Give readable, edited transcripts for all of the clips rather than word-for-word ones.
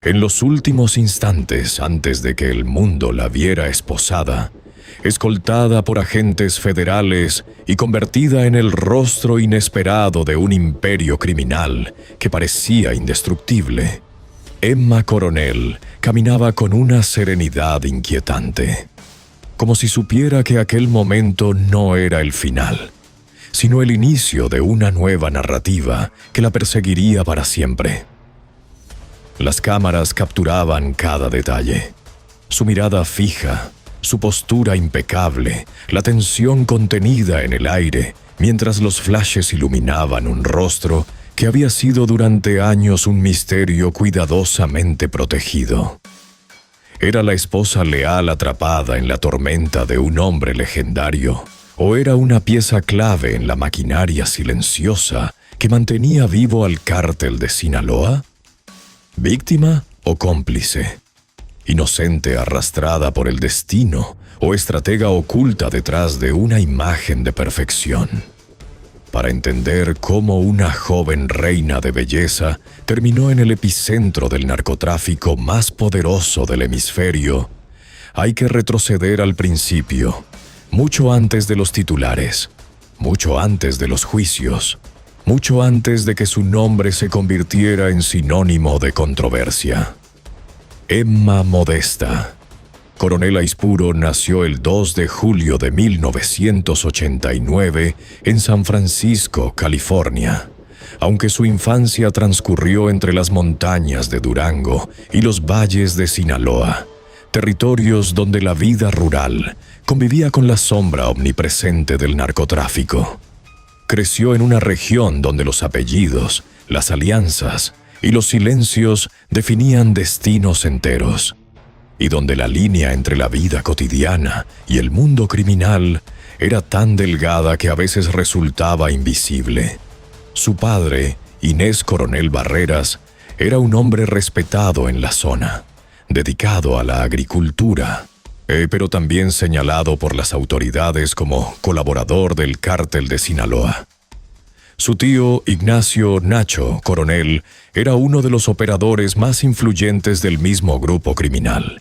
En los últimos instantes antes de que el mundo la viera esposada, escoltada por agentes federales y convertida en el rostro inesperado de un imperio criminal que parecía indestructible, Emma Coronel caminaba con una serenidad inquietante, como si supiera que aquel momento no era el final, sino el inicio de una nueva narrativa que la perseguiría para siempre. Las cámaras capturaban cada detalle. Su mirada fija, su postura impecable, la tensión contenida en el aire, mientras los flashes iluminaban un rostro que había sido durante años un misterio cuidadosamente protegido. ¿Era la esposa leal atrapada en la tormenta de un hombre legendario? ¿O era una pieza clave en la maquinaria silenciosa que mantenía vivo al cártel de Sinaloa? ¿Víctima o cómplice? ¿Inocente arrastrada por el destino o estratega oculta detrás de una imagen de perfección? Para entender cómo una joven reina de belleza terminó en el epicentro del narcotráfico más poderoso del hemisferio, hay que retroceder al principio, mucho antes de los titulares, mucho antes de los juicios, mucho antes de que su nombre se convirtiera en sinónimo de controversia. Emma Modesta. Coronel Aispuro nació el 2 de julio de 1989 en San Francisco, California, aunque su infancia transcurrió entre las montañas de Durango y los valles de Sinaloa, territorios donde la vida rural convivía con la sombra omnipresente del narcotráfico. Creció en una región donde los apellidos, las alianzas y los silencios definían destinos enteros, y donde la línea entre la vida cotidiana y el mundo criminal era tan delgada que a veces resultaba invisible. Su padre, Inés Coronel Barreras, era un hombre respetado en la zona, dedicado a la agricultura, pero también señalado por las autoridades como colaborador del cártel de Sinaloa. Su tío, Ignacio Nacho Coronel, era uno de los operadores más influyentes del mismo grupo criminal.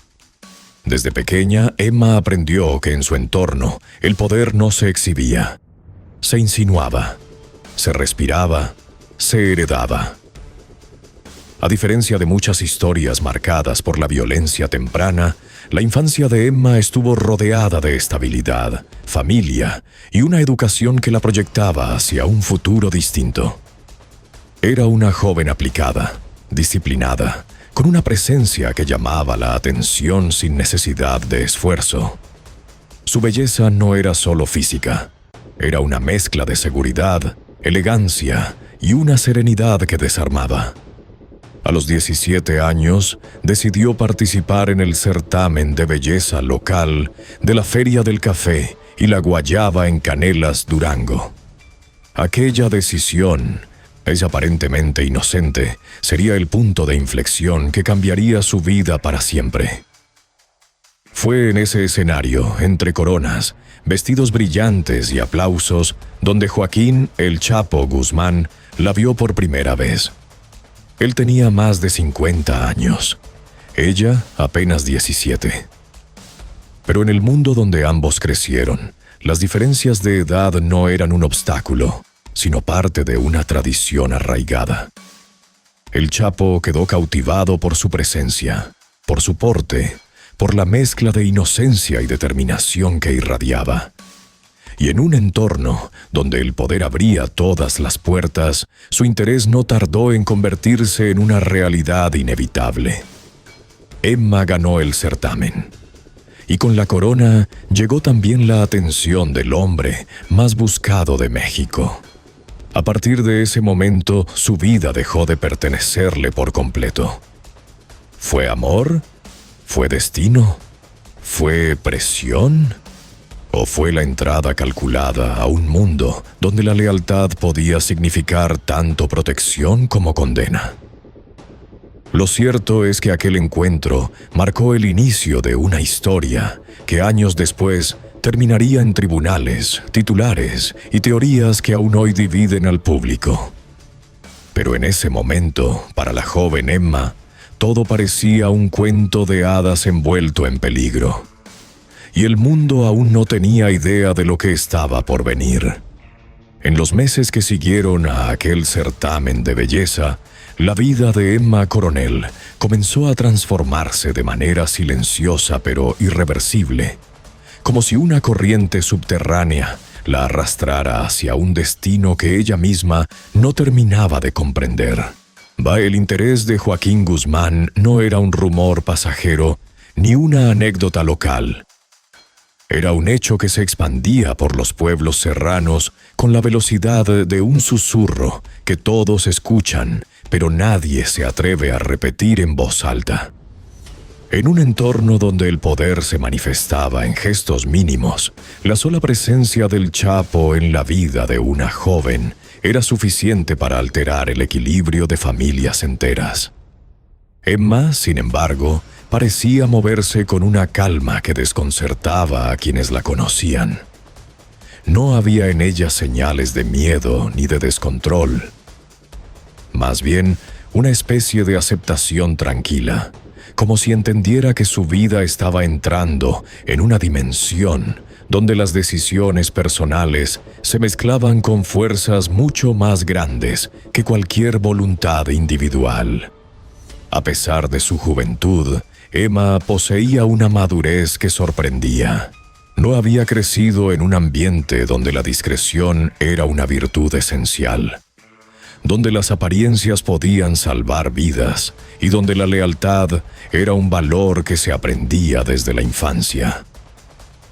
Desde pequeña, Emma aprendió que en su entorno el poder no se exhibía, se insinuaba, se respiraba, se heredaba. A diferencia de muchas historias marcadas por la violencia temprana, la infancia de Emma estuvo rodeada de estabilidad, familia y una educación que la proyectaba hacia un futuro distinto. Era una joven aplicada, disciplinada, con una presencia que llamaba la atención sin necesidad de esfuerzo. Su belleza no era solo física, era una mezcla de seguridad, elegancia y una serenidad que desarmaba. A los 17 años, decidió participar en el certamen de belleza local de la Feria del Café y la Guayaba en Canelas, Durango. Aquella decisión, es aparentemente inocente, sería el punto de inflexión que cambiaría su vida para siempre. Fue en ese escenario, entre coronas, vestidos brillantes y aplausos, donde Joaquín El Chapo Guzmán la vio por primera vez. Él tenía más de 50 años, ella apenas 17. Pero en el mundo donde ambos crecieron, las diferencias de edad no eran un obstáculo, sino parte de una tradición arraigada. El Chapo quedó cautivado por su presencia, por su porte, por la mezcla de inocencia y determinación que irradiaba. Y en un entorno donde el poder abría todas las puertas, su interés no tardó en convertirse en una realidad inevitable. Emma ganó el certamen. Y con la corona llegó también la atención del hombre más buscado de México. A partir de ese momento, su vida dejó de pertenecerle por completo. ¿Fue amor? ¿Fue destino? ¿Fue presión? ¿O fue la entrada calculada a un mundo donde la lealtad podía significar tanto protección como condena? Lo cierto es que aquel encuentro marcó el inicio de una historia que años después terminaría en tribunales, titulares y teorías que aún hoy dividen al público. Pero en ese momento, para la joven Emma, Todo parecía un cuento de hadas envuelto en peligro. Y el mundo aún no tenía idea de lo que estaba por venir. En los meses que siguieron a aquel certamen de belleza, la vida de Emma Coronel comenzó a transformarse de manera silenciosa pero irreversible, como si una corriente subterránea la arrastrara hacia un destino que ella misma no terminaba de comprender. El interés de Joaquín Guzmán no era un rumor pasajero ni una anécdota local. Era un hecho que se expandía por los pueblos serranos con la velocidad de un susurro que todos escuchan, pero nadie se atreve a repetir en voz alta. En un entorno donde el poder se manifestaba en gestos mínimos, la sola presencia del Chapo en la vida de una joven era suficiente para alterar el equilibrio de familias enteras. Emma, sin embargo, parecía moverse con una calma que desconcertaba a quienes la conocían. No había en ella señales de miedo ni de descontrol. Más bien, una especie de aceptación tranquila, como si entendiera que su vida estaba entrando en una dimensión donde las decisiones personales se mezclaban con fuerzas mucho más grandes que cualquier voluntad individual. A pesar de su juventud, Emma poseía una madurez que sorprendía. No había crecido en un ambiente donde la discreción era una virtud esencial, donde las apariencias podían salvar vidas y donde la lealtad era un valor que se aprendía desde la infancia.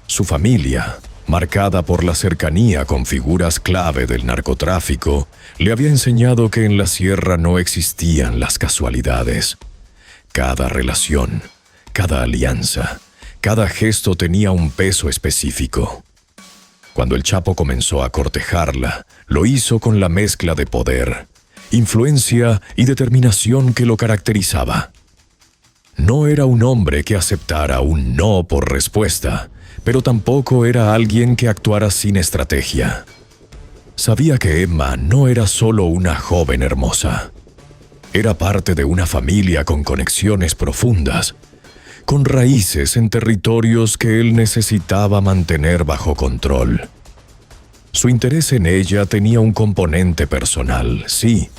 Su familia, marcada por la cercanía con figuras clave del narcotráfico, le había enseñado que en la sierra no existían las casualidades. Cada relación, cada alianza, cada gesto tenía un peso específico. Cuando el Chapo comenzó a cortejarla, lo hizo con la mezcla de poder, influencia y determinación que lo caracterizaba. No era un hombre que aceptara un no por respuesta, pero tampoco era alguien que actuara sin estrategia. Sabía que Emma no era solo una joven hermosa. Era parte de una familia con conexiones profundas, con raíces en territorios que él necesitaba mantener bajo control. Su interés en ella tenía un componente personal, sí,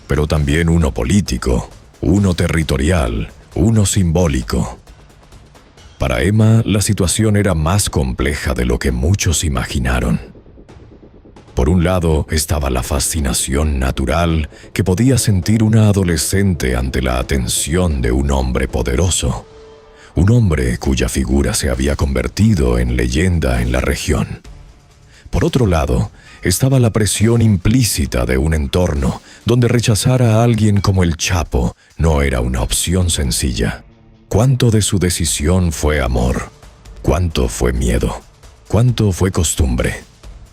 pero también uno político, uno territorial, uno simbólico. Para Emma, la situación era más compleja de lo que muchos imaginaron. Por un lado estaba la fascinación natural que podía sentir una adolescente ante la atención de un hombre poderoso, un hombre cuya figura se había convertido en leyenda en la región. Por otro lado, estaba la presión implícita de un entorno donde rechazar a alguien como el Chapo no era una opción sencilla. ¿Cuánto de su decisión fue amor? ¿Cuánto fue miedo? ¿Cuánto fue costumbre?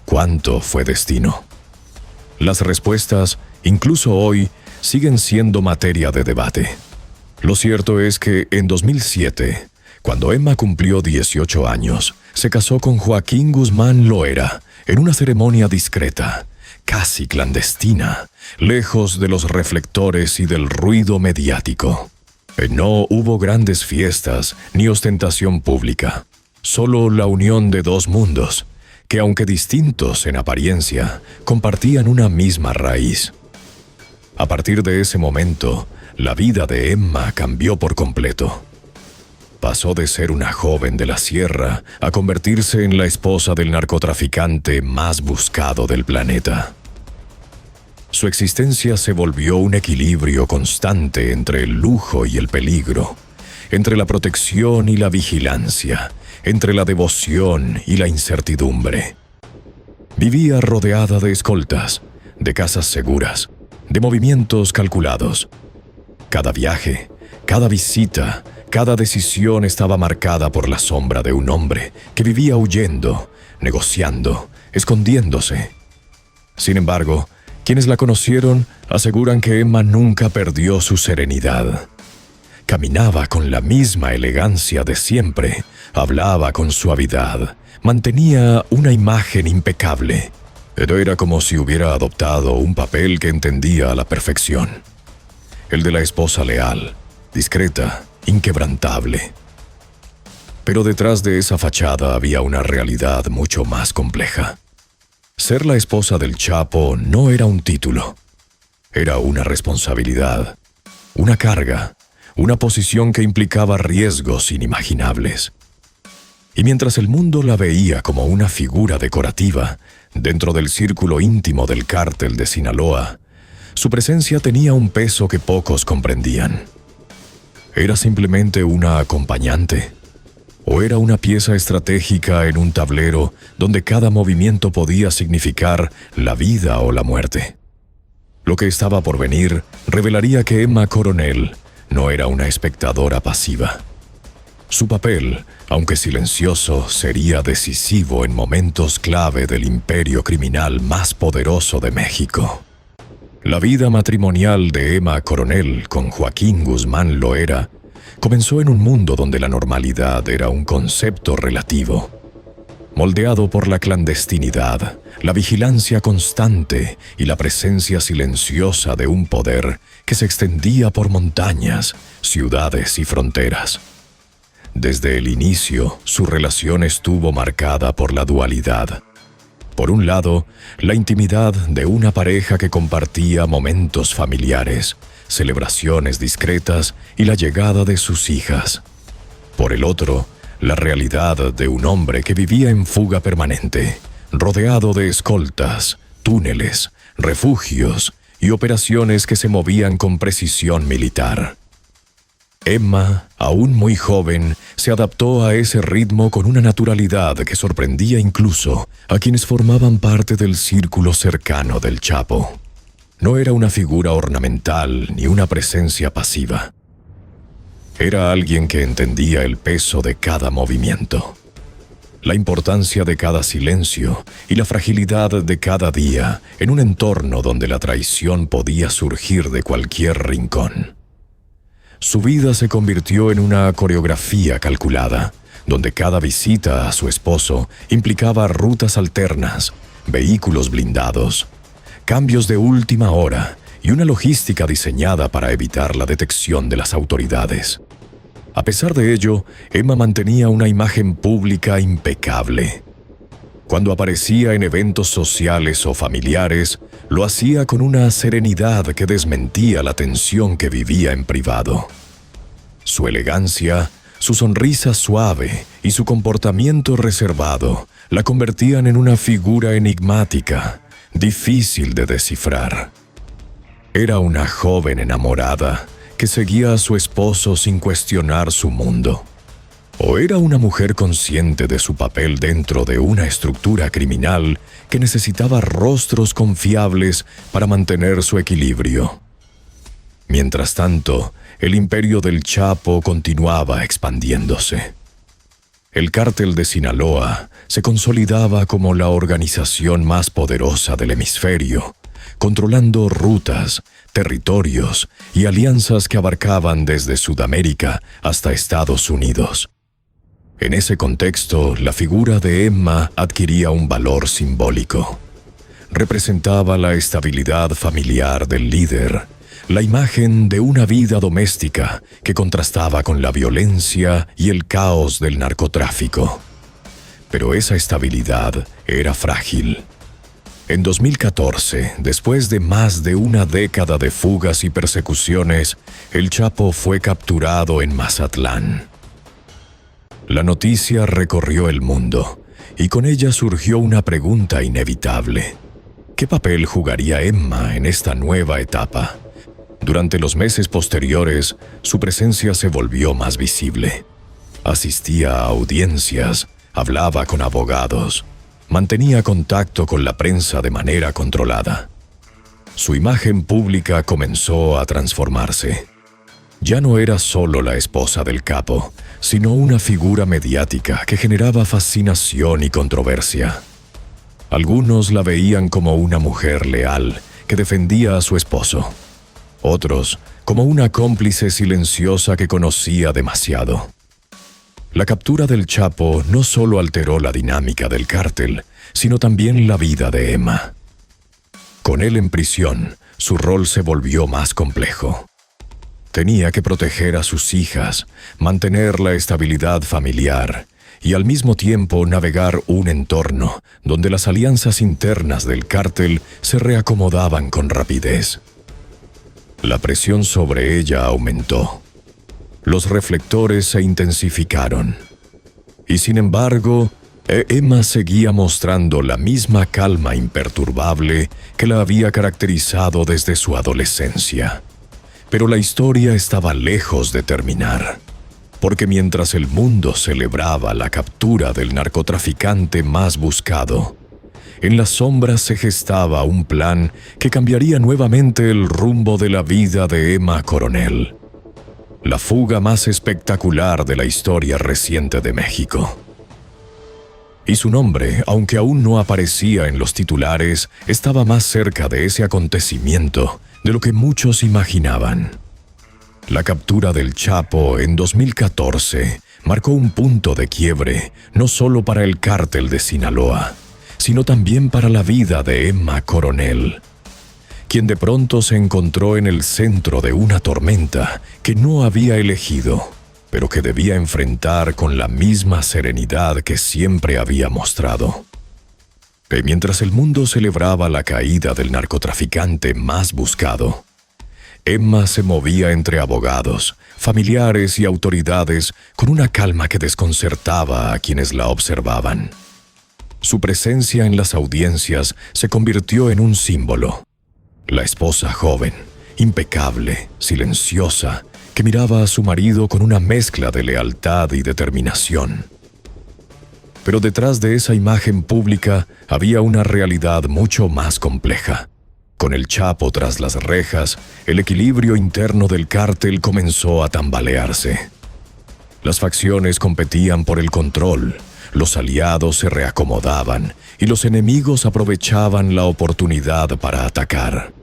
¿Cuánto fue destino? Las respuestas, incluso hoy, siguen siendo materia de debate. Lo cierto es que en 2007, cuando Emma cumplió 18 años, se casó con Joaquín Guzmán Loera en una ceremonia discreta, casi clandestina, lejos de los reflectores y del ruido mediático. No hubo grandes fiestas ni ostentación pública, solo la unión de dos mundos, que aunque distintos en apariencia, compartían una misma raíz. A partir de ese momento, la vida de Emma cambió por completo. Pasó de ser una joven de la sierra a convertirse en la esposa del narcotraficante más buscado del planeta. Su existencia se volvió un equilibrio constante entre el lujo y el peligro, entre la protección y la vigilancia, entre la devoción y la incertidumbre. Vivía rodeada de escoltas, de casas seguras, de movimientos calculados. Cada viaje, cada visita, cada decisión estaba marcada por la sombra de un hombre que vivía huyendo, negociando, escondiéndose. Sin embargo, quienes la conocieron aseguran que Emma nunca perdió su serenidad. Caminaba con la misma elegancia de siempre, hablaba con suavidad, mantenía una imagen impecable. Pero era como si hubiera adoptado un papel que entendía a la perfección. El de la esposa leal, discreta, inquebrantable. Pero detrás de esa fachada había una realidad mucho más compleja. Ser la esposa del Chapo no era un título. Era una responsabilidad, una carga, una posición que implicaba riesgos inimaginables. Y mientras el mundo la veía como una figura decorativa dentro del círculo íntimo del cártel de Sinaloa, su presencia tenía un peso que pocos comprendían. ¿Era simplemente una acompañante? ¿O era una pieza estratégica en un tablero donde cada movimiento podía significar la vida o la muerte? Lo que estaba por venir revelaría que Emma Coronel no era una espectadora pasiva. Su papel, aunque silencioso, sería decisivo en momentos clave del imperio criminal más poderoso de México. La vida matrimonial de Emma Coronel con Joaquín Guzmán Loera comenzó en un mundo donde la normalidad era un concepto relativo, moldeado por la clandestinidad, la vigilancia constante y la presencia silenciosa de un poder que se extendía por montañas, ciudades y fronteras. Desde el inicio, su relación estuvo marcada por la dualidad. Por un lado, la intimidad de una pareja que compartía momentos familiares, celebraciones discretas y la llegada de sus hijas. Por el otro, la realidad de un hombre que vivía en fuga permanente, rodeado de escoltas, túneles, refugios y operaciones que se movían con precisión militar. Emma, aún muy joven, se adaptó a ese ritmo con una naturalidad que sorprendía incluso a quienes formaban parte del círculo cercano del Chapo. No era una figura ornamental ni una presencia pasiva. Era alguien que entendía el peso de cada movimiento, la importancia de cada silencio y la fragilidad de cada día en un entorno donde la traición podía surgir de cualquier rincón. Su vida se convirtió en una coreografía calculada, donde cada visita a su esposo implicaba rutas alternas, vehículos blindados, cambios de última hora y una logística diseñada para evitar la detección de las autoridades. A pesar de ello, Emma mantenía una imagen pública impecable. Cuando aparecía en eventos sociales o familiares, lo hacía con una serenidad que desmentía la tensión que vivía en privado. Su elegancia, su sonrisa suave y su comportamiento reservado la convertían en una figura enigmática, difícil de descifrar. Era una joven enamorada que seguía a su esposo sin cuestionar su mundo. ¿O era una mujer consciente de su papel dentro de una estructura criminal que necesitaba rostros confiables para mantener su equilibrio? Mientras tanto, el imperio del Chapo continuaba expandiéndose. El cártel de Sinaloa se consolidaba como la organización más poderosa del hemisferio, controlando rutas, territorios y alianzas que abarcaban desde Sudamérica hasta Estados Unidos. En ese contexto, la figura de Emma adquiría un valor simbólico. Representaba la estabilidad familiar del líder, la imagen de una vida doméstica que contrastaba con la violencia y el caos del narcotráfico. Pero esa estabilidad era frágil. En 2014, después de más de una década de fugas y persecuciones, el Chapo fue capturado en Mazatlán. La noticia recorrió el mundo, y con ella surgió una pregunta inevitable. ¿Qué papel jugaría Emma en esta nueva etapa? Durante los meses posteriores, su presencia se volvió más visible. Asistía a audiencias, hablaba con abogados, mantenía contacto con la prensa de manera controlada. Su imagen pública comenzó a transformarse. Ya no era solo la esposa del capo, sino una figura mediática que generaba fascinación y controversia. Algunos la veían como una mujer leal que defendía a su esposo. Otros como una cómplice silenciosa que conocía demasiado. La captura del Chapo no solo alteró la dinámica del cártel, sino también la vida de Emma. Con él en prisión, su rol se volvió más complejo. Tenía que proteger a sus hijas, mantener la estabilidad familiar y al mismo tiempo navegar un entorno donde las alianzas internas del cártel se reacomodaban con rapidez. La presión sobre ella aumentó. Los reflectores se intensificaron. Y sin embargo, Emma seguía mostrando la misma calma imperturbable que la había caracterizado desde su adolescencia. Pero la historia estaba lejos de terminar, porque mientras el mundo celebraba la captura del narcotraficante más buscado, en las sombras se gestaba un plan que cambiaría nuevamente el rumbo de la vida de Emma Coronel. La fuga más espectacular de la historia reciente de México. Y su nombre, aunque aún no aparecía en los titulares, estaba más cerca de ese acontecimiento de lo que muchos imaginaban. La captura del Chapo en 2014 marcó un punto de quiebre no solo para el cártel de Sinaloa, sino también para la vida de Emma Coronel, quien de pronto se encontró en el centro de una tormenta que no había elegido, pero que debía enfrentar con la misma serenidad que siempre había mostrado. Mientras el mundo celebraba la caída del narcotraficante más buscado, Emma se movía entre abogados, familiares y autoridades con una calma que desconcertaba a quienes la observaban. Su presencia en las audiencias se convirtió en un símbolo. La esposa joven, impecable, silenciosa, que miraba a su marido con una mezcla de lealtad y determinación. Pero detrás de esa imagen pública había una realidad mucho más compleja. Con el Chapo tras las rejas, el equilibrio interno del cártel comenzó a tambalearse. Las facciones competían por el control, los aliados se reacomodaban y los enemigos aprovechaban la oportunidad para atacar.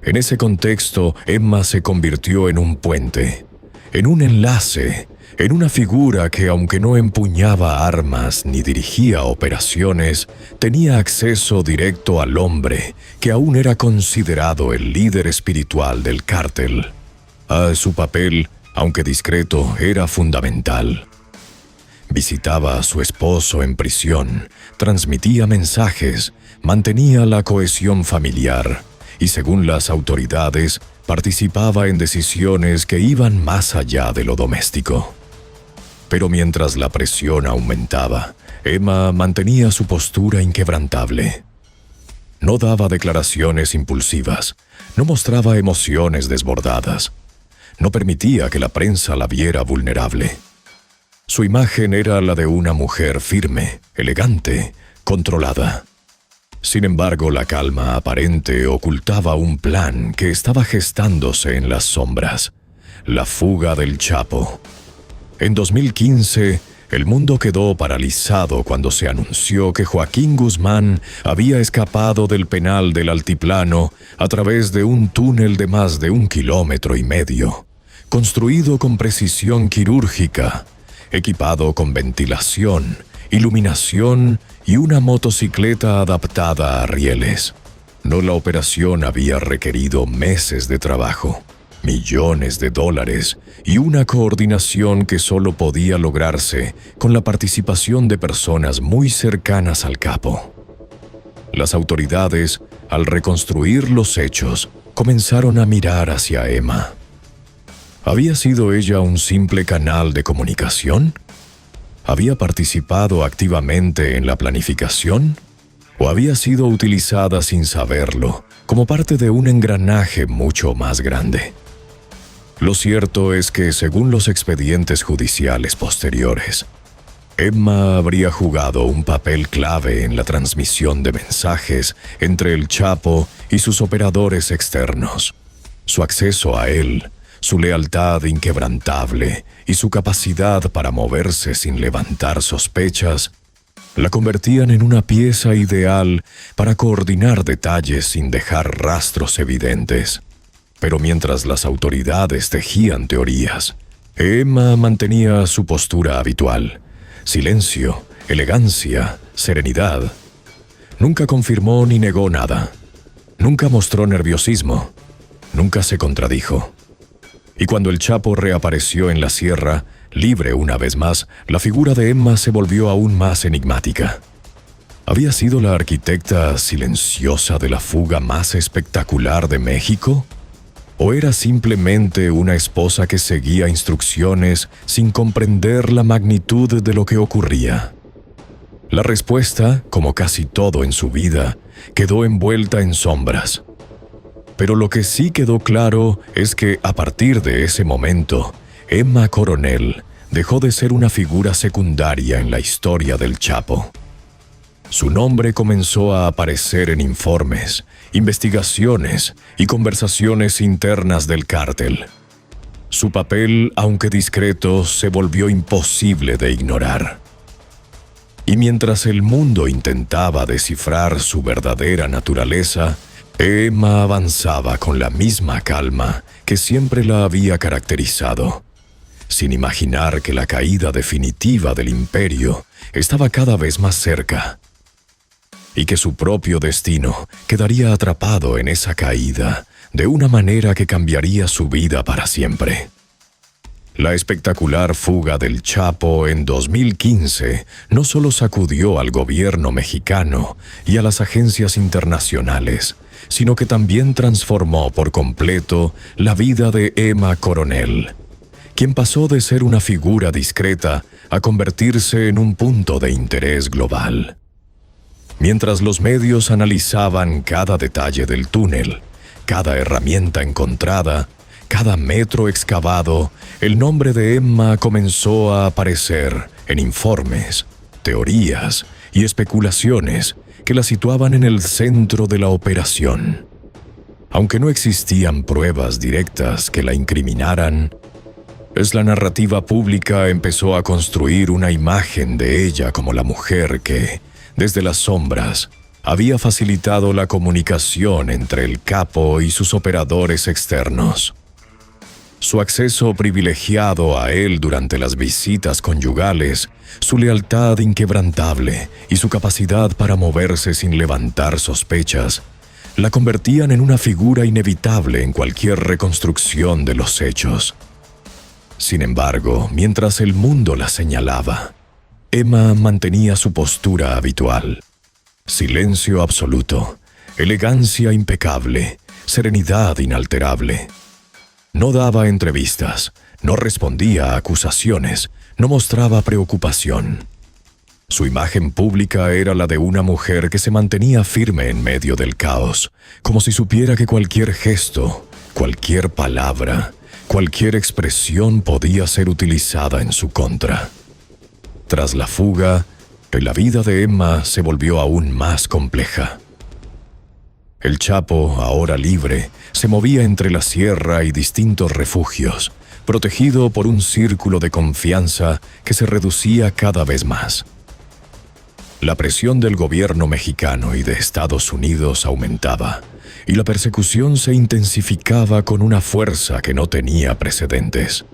En ese contexto, Emma se convirtió en un puente, en un enlace, en una figura que, aunque no empuñaba armas ni dirigía operaciones, tenía acceso directo al hombre que aún era considerado el líder espiritual del cártel. Su papel, aunque discreto, era fundamental. Visitaba a su esposo en prisión, transmitía mensajes, mantenía la cohesión familiar y, según las autoridades, participaba en decisiones que iban más allá de lo doméstico. Pero mientras la presión aumentaba, Emma mantenía su postura inquebrantable. No daba declaraciones impulsivas, no mostraba emociones desbordadas, no permitía que la prensa la viera vulnerable. Su imagen era la de una mujer firme, elegante, controlada. Sin embargo, la calma aparente ocultaba un plan que estaba gestándose en las sombras: la fuga del Chapo. En 2015, el mundo quedó paralizado cuando se anunció que Joaquín Guzmán había escapado del penal del Altiplano a través de un túnel de más de 1,5 kilómetros, construido con precisión quirúrgica, equipado con ventilación, iluminación y una motocicleta adaptada a rieles. La operación había requerido meses de trabajo, millones de dólares y una coordinación que solo podía lograrse con la participación de personas muy cercanas al capo. Las autoridades, al reconstruir los hechos, comenzaron a mirar hacia Emma. ¿Había sido ella un simple canal de comunicación? ¿Había participado activamente en la planificación? ¿O había sido utilizada sin saberlo, como parte de un engranaje mucho más grande? Lo cierto es que, según los expedientes judiciales posteriores, Emma habría jugado un papel clave en la transmisión de mensajes entre el Chapo y sus operadores externos. Su acceso a él, su lealtad inquebrantable y su capacidad para moverse sin levantar sospechas la convertían en una pieza ideal para coordinar detalles sin dejar rastros evidentes. Pero mientras las autoridades tejían teorías, Emma mantenía su postura habitual: silencio, elegancia, serenidad. Nunca confirmó ni negó nada. Nunca mostró nerviosismo. Nunca se contradijo. Y cuando el Chapo reapareció en la sierra, libre una vez más, la figura de Emma se volvió aún más enigmática. ¿Había sido la arquitecta silenciosa de la fuga más espectacular de México? ¿O era simplemente una esposa que seguía instrucciones sin comprender la magnitud de lo que ocurría? La respuesta, como casi todo en su vida, quedó envuelta en sombras. Pero lo que sí quedó claro es que, a partir de ese momento, Emma Coronel dejó de ser una figura secundaria en la historia del Chapo. Su nombre comenzó a aparecer en informes, investigaciones y conversaciones internas del cártel. Su papel, aunque discreto, se volvió imposible de ignorar. Y mientras el mundo intentaba descifrar su verdadera naturaleza, Emma avanzaba con la misma calma que siempre la había caracterizado, sin imaginar que la caída definitiva del imperio estaba cada vez más cerca, y que su propio destino quedaría atrapado en esa caída de una manera que cambiaría su vida para siempre. La espectacular fuga del Chapo en 2015 no solo sacudió al gobierno mexicano y a las agencias internacionales, sino que también transformó por completo la vida de Emma Coronel, quien pasó de ser una figura discreta a convertirse en un punto de interés global. Mientras los medios analizaban cada detalle del túnel, cada herramienta encontrada, cada metro excavado, el nombre de Emma comenzó a aparecer en informes, teorías y especulaciones que la situaban en el centro de la operación. Aunque no existían pruebas directas que la incriminaran, la narrativa pública empezó a construir una imagen de ella como la mujer que, desde las sombras, había facilitado la comunicación entre el capo y sus operadores externos. Su acceso privilegiado a él durante las visitas conyugales, su lealtad inquebrantable y su capacidad para moverse sin levantar sospechas, la convertían en una figura inevitable en cualquier reconstrucción de los hechos. Sin embargo, mientras el mundo la señalaba, Emma mantenía su postura habitual. Silencio absoluto, elegancia impecable, serenidad inalterable. No daba entrevistas, no respondía a acusaciones, no mostraba preocupación. Su imagen pública era la de una mujer que se mantenía firme en medio del caos, como si supiera que cualquier gesto, cualquier palabra, cualquier expresión podía ser utilizada en su contra. Tras la fuga, la vida de Emma se volvió aún más compleja. El Chapo, ahora libre, se movía entre la sierra y distintos refugios, protegido por un círculo de confianza que se reducía cada vez más. La presión del gobierno mexicano y de Estados Unidos aumentaba, y la persecución se intensificaba con una fuerza que no tenía precedentes.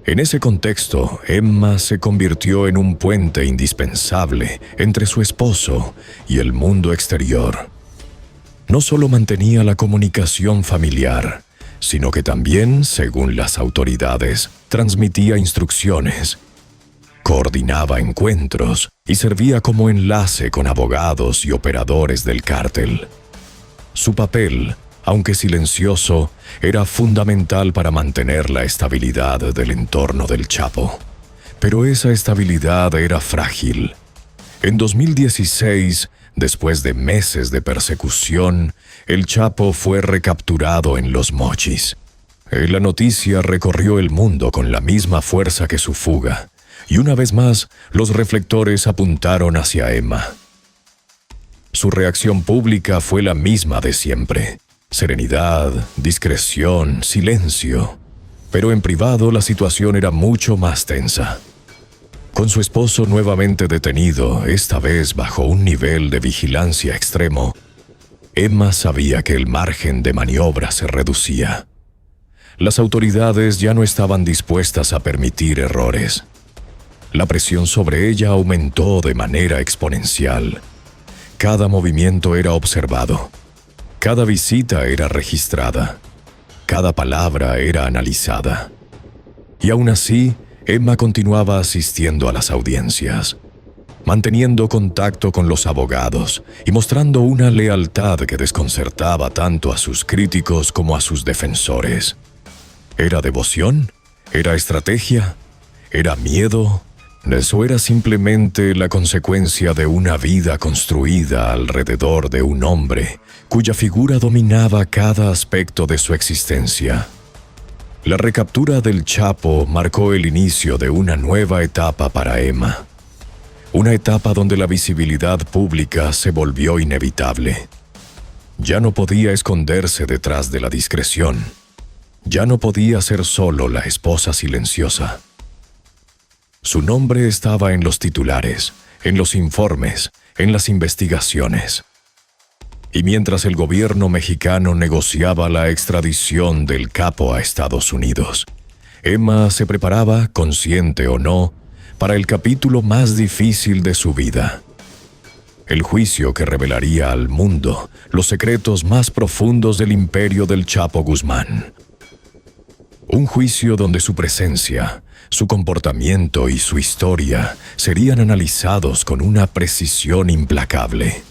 En ese contexto, Emma se convirtió en un puente indispensable entre su esposo y el mundo exterior. No solo mantenía la comunicación familiar, sino que también, según las autoridades, transmitía instrucciones, coordinaba encuentros y servía como enlace con abogados y operadores del cártel. Su papel, aunque silencioso, era fundamental para mantener la estabilidad del entorno del Chapo. Pero esa estabilidad era frágil. En 2016, después de meses de persecución, el Chapo fue recapturado en Los Mochis. La noticia recorrió el mundo con la misma fuerza que su fuga, y una vez más, los reflectores apuntaron hacia Emma. Su reacción pública fue la misma de siempre: serenidad, discreción, silencio. Pero en privado la situación era mucho más tensa. Con su esposo nuevamente detenido, esta vez bajo un nivel de vigilancia extremo, Emma sabía que el margen de maniobra se reducía. Las autoridades ya no estaban dispuestas a permitir errores. La presión sobre ella aumentó de manera exponencial. Cada movimiento era observado. Cada visita era registrada. cada palabra era analizada. Y aún así, Emma continuaba asistiendo a las audiencias, manteniendo contacto con los abogados y mostrando una lealtad que desconcertaba tanto a sus críticos como a sus defensores. ¿Era devoción? ¿Era estrategia? ¿Era miedo? ¿Eso era simplemente la consecuencia de una vida construida alrededor de un hombre cuya figura dominaba cada aspecto de su existencia? La recaptura del Chapo marcó el inicio de una nueva etapa para Emma. Una etapa donde la visibilidad pública se volvió inevitable. Ya no podía esconderse detrás de la discreción. Ya no podía ser solo la esposa silenciosa. Su nombre estaba en los titulares, en los informes, en las investigaciones. Y mientras el gobierno mexicano negociaba la extradición del capo a Estados Unidos, Emma se preparaba, consciente o no, para el capítulo más difícil de su vida. El juicio que revelaría al mundo los secretos más profundos del imperio del Chapo Guzmán. Un juicio donde su presencia, su comportamiento y su historia serían analizados con una precisión implacable.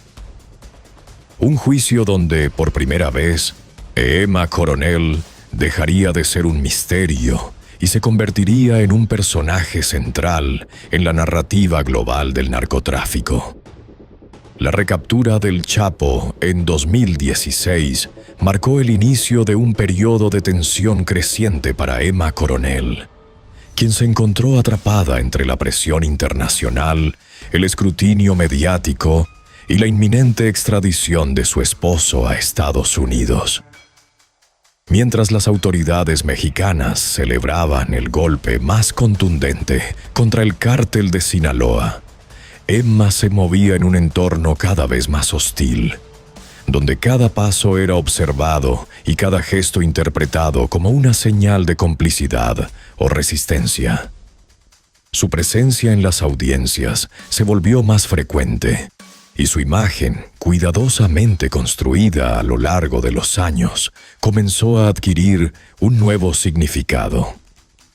Un juicio donde, por primera vez, Emma Coronel dejaría de ser un misterio y se convertiría en un personaje central en la narrativa global del narcotráfico. La recaptura del Chapo en 2016 marcó el inicio de un periodo de tensión creciente para Emma Coronel, quien se encontró atrapada entre la presión internacional, el escrutinio mediático y la inminente extradición de su esposo a Estados Unidos. Mientras las autoridades mexicanas celebraban el golpe más contundente contra el cártel de Sinaloa, Emma se movía en un entorno cada vez más hostil, donde cada paso era observado y cada gesto interpretado como una señal de complicidad o resistencia. Su presencia en las audiencias se volvió más frecuente, y su imagen, cuidadosamente construida a lo largo de los años, comenzó a adquirir un nuevo significado.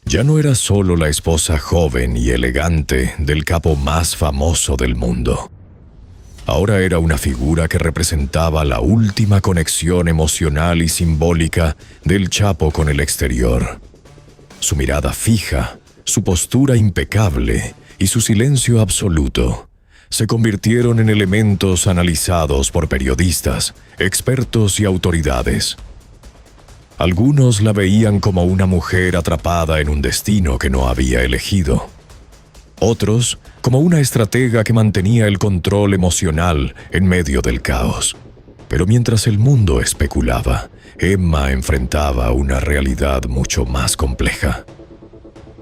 Ya no era solo la esposa joven y elegante del capo más famoso del mundo. Ahora era una figura que representaba la última conexión emocional y simbólica del Chapo con el exterior. Su mirada fija, su postura impecable y su silencio absoluto se convirtieron en elementos analizados por periodistas, expertos y autoridades. Algunos la veían como una mujer atrapada en un destino que no había elegido. Otros, como una estratega que mantenía el control emocional en medio del caos. Pero mientras el mundo especulaba, Emma enfrentaba una realidad mucho más compleja.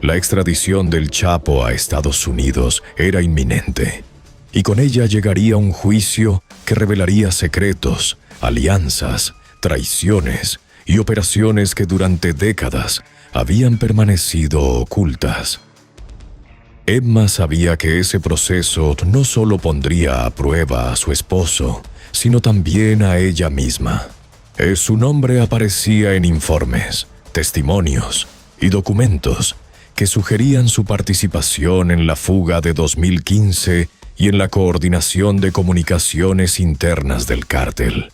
La extradición del Chapo a Estados Unidos era inminente, y con ella llegaría un juicio que revelaría secretos, alianzas, traiciones y operaciones que durante décadas habían permanecido ocultas. Emma sabía que ese proceso no solo pondría a prueba a su esposo, sino también a ella misma. Su nombre aparecía en informes, testimonios y documentos que sugerían su participación en la fuga de 2015 y en la coordinación de comunicaciones internas del cártel.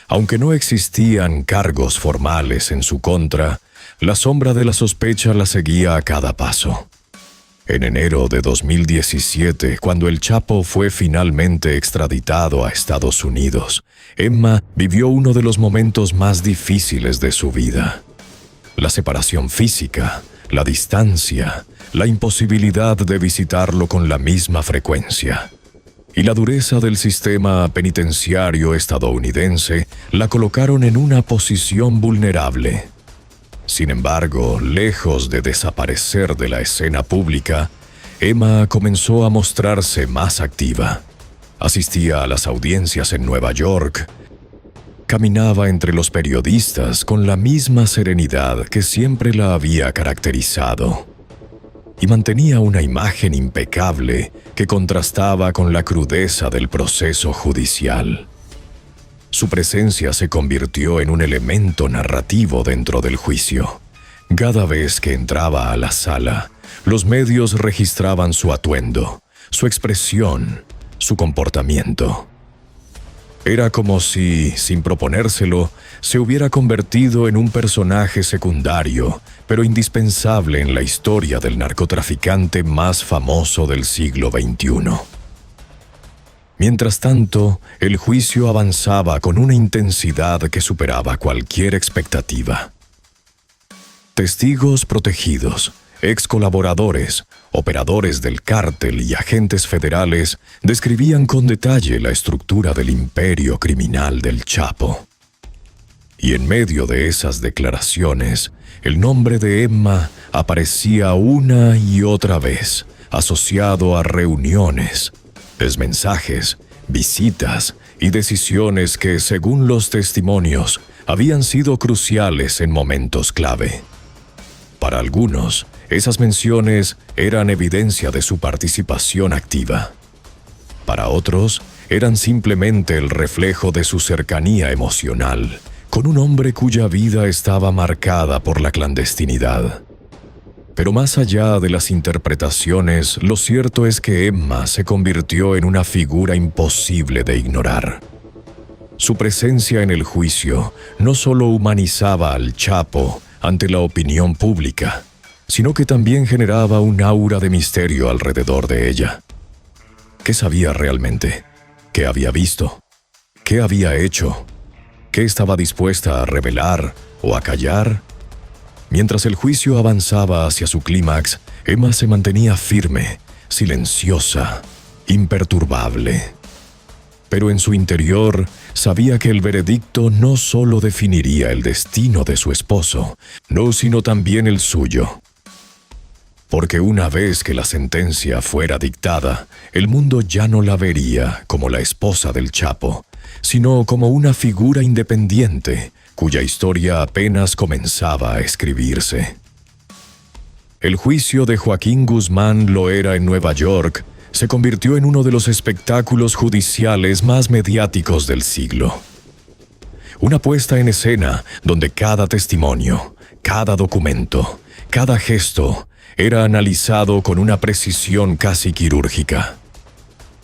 Aunque no existían cargos formales en su contra, la sombra de la sospecha la seguía a cada paso. En enero de 2017, cuando el Chapo fue finalmente extraditado a Estados Unidos, Emma vivió uno de los momentos más difíciles de su vida. La separación física, la distancia, la imposibilidad de visitarlo con la misma frecuencia y la dureza del sistema penitenciario estadounidense la colocaron en una posición vulnerable. Sin embargo, lejos de desaparecer de la escena pública, Emma comenzó a mostrarse más activa. Asistía a las audiencias en Nueva York, caminaba entre los periodistas con la misma serenidad que siempre la había caracterizado, y mantenía una imagen impecable que contrastaba con la crudeza del proceso judicial. Su presencia se convirtió en un elemento narrativo dentro del juicio. Cada vez que entraba a la sala, los medios registraban su atuendo, su expresión, su comportamiento. Era como si, sin proponérselo, se hubiera convertido en un personaje secundario, pero indispensable en la historia del narcotraficante más famoso del siglo XXI. Mientras tanto, el juicio avanzaba con una intensidad que superaba cualquier expectativa. Testigos protegidos, ex colaboradores, operadores del cártel y agentes federales describían con detalle la estructura del imperio criminal del Chapo. Y en medio de esas declaraciones, el nombre de Emma aparecía una y otra vez, asociado a reuniones, mensajes, visitas y decisiones que, según los testimonios, habían sido cruciales en momentos clave. Para algunos, esas menciones eran evidencia de su participación activa. Para otros, eran simplemente el reflejo de su cercanía emocional, con un hombre cuya vida estaba marcada por la clandestinidad. Pero más allá de las interpretaciones, lo cierto es que Emma se convirtió en una figura imposible de ignorar. Su presencia en el juicio no solo humanizaba al Chapo ante la opinión pública, sino que también generaba un aura de misterio alrededor de ella. ¿Qué sabía realmente? ¿Qué había visto? ¿Qué había hecho? ¿Qué estaba dispuesta a revelar o a callar? Mientras el juicio avanzaba hacia su clímax, Emma se mantenía firme, silenciosa, imperturbable. Pero en su interior sabía que el veredicto no solo definiría el destino de su esposo, no, sino también el suyo. Porque una vez que la sentencia fuera dictada, el mundo ya no la vería como la esposa del Chapo, sino como una figura independiente, cuya historia apenas comenzaba a escribirse. El juicio de Joaquín Guzmán Loera en Nueva York se convirtió en uno de los espectáculos judiciales más mediáticos del siglo. Una puesta en escena donde cada testimonio, cada documento, cada gesto era analizado con una precisión casi quirúrgica.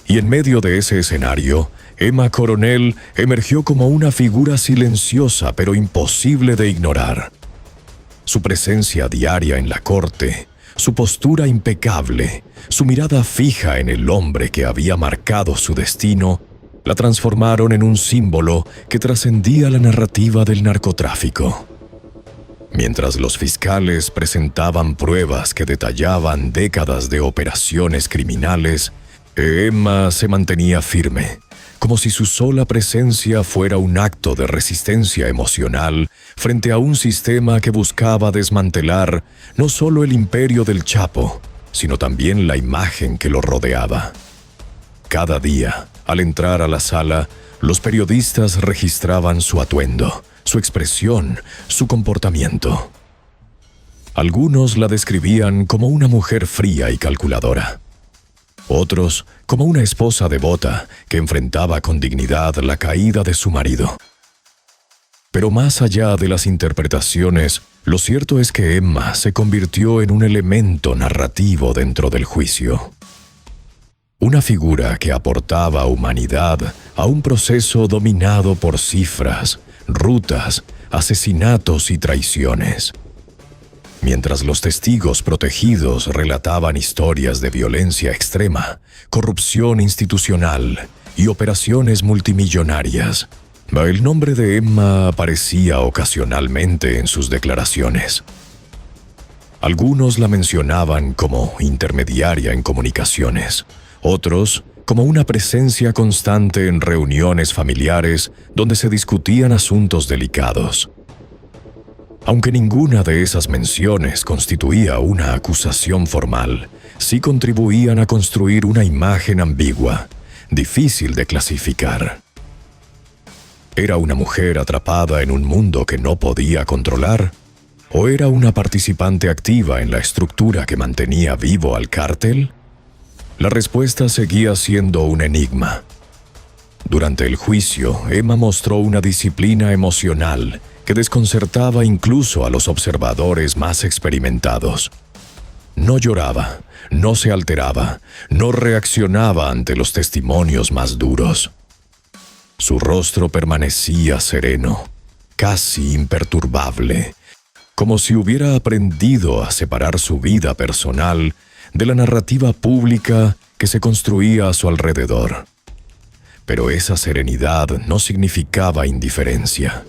Y en medio de ese escenario, Emma Coronel emergió como una figura silenciosa pero imposible de ignorar. Su presencia diaria en la corte, su postura impecable, su mirada fija en el hombre que había marcado su destino, la transformaron en un símbolo que trascendía la narrativa del narcotráfico. Mientras los fiscales presentaban pruebas que detallaban décadas de operaciones criminales, Emma se mantenía firme, como si su sola presencia fuera un acto de resistencia emocional frente a un sistema que buscaba desmantelar no solo el imperio del Chapo, sino también la imagen que lo rodeaba. Cada día, al entrar a la sala, los periodistas registraban su atuendo, su expresión, su comportamiento. Algunos la describían como una mujer fría y calculadora. Otros como una esposa devota que enfrentaba con dignidad la caída de su marido. Pero más allá de las interpretaciones, lo cierto es que Emma se convirtió en un elemento narrativo dentro del juicio. Una figura que aportaba humanidad a un proceso dominado por cifras, rutas, asesinatos y traiciones. Mientras los testigos protegidos relataban historias de violencia extrema, corrupción institucional y operaciones multimillonarias, el nombre de Emma aparecía ocasionalmente en sus declaraciones. Algunos la mencionaban como intermediaria en comunicaciones, otros como una presencia constante en reuniones familiares donde se discutían asuntos delicados. Aunque ninguna de esas menciones constituía una acusación formal, sí contribuían a construir una imagen ambigua, difícil de clasificar. ¿Era una mujer atrapada en un mundo que no podía controlar? ¿O era una participante activa en la estructura que mantenía vivo al cártel? La respuesta seguía siendo un enigma. Durante el juicio, Emma mostró una disciplina emocional que desconcertaba incluso a los observadores más experimentados. No lloraba, no se alteraba, no reaccionaba ante los testimonios más duros. Su rostro permanecía sereno, casi imperturbable, como si hubiera aprendido a separar su vida personal de la narrativa pública que se construía a su alrededor. Pero esa serenidad no significaba indiferencia.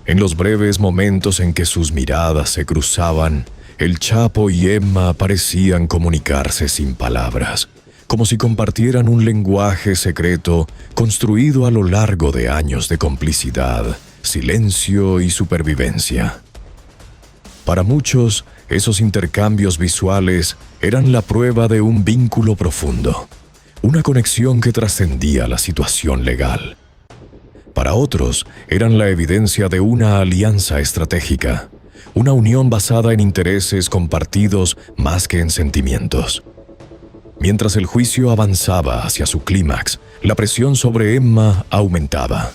En los breves momentos en que sus miradas se cruzaban, el Chapo y Emma parecían comunicarse sin palabras, como si compartieran un lenguaje secreto construido a lo largo de años de complicidad, silencio y supervivencia. Para muchos, esos intercambios visuales eran la prueba de un vínculo profundo, una conexión que trascendía la situación legal. Para otros, eran la evidencia de una alianza estratégica, una unión basada en intereses compartidos más que en sentimientos. Mientras el juicio avanzaba hacia su clímax, la presión sobre Emma aumentaba.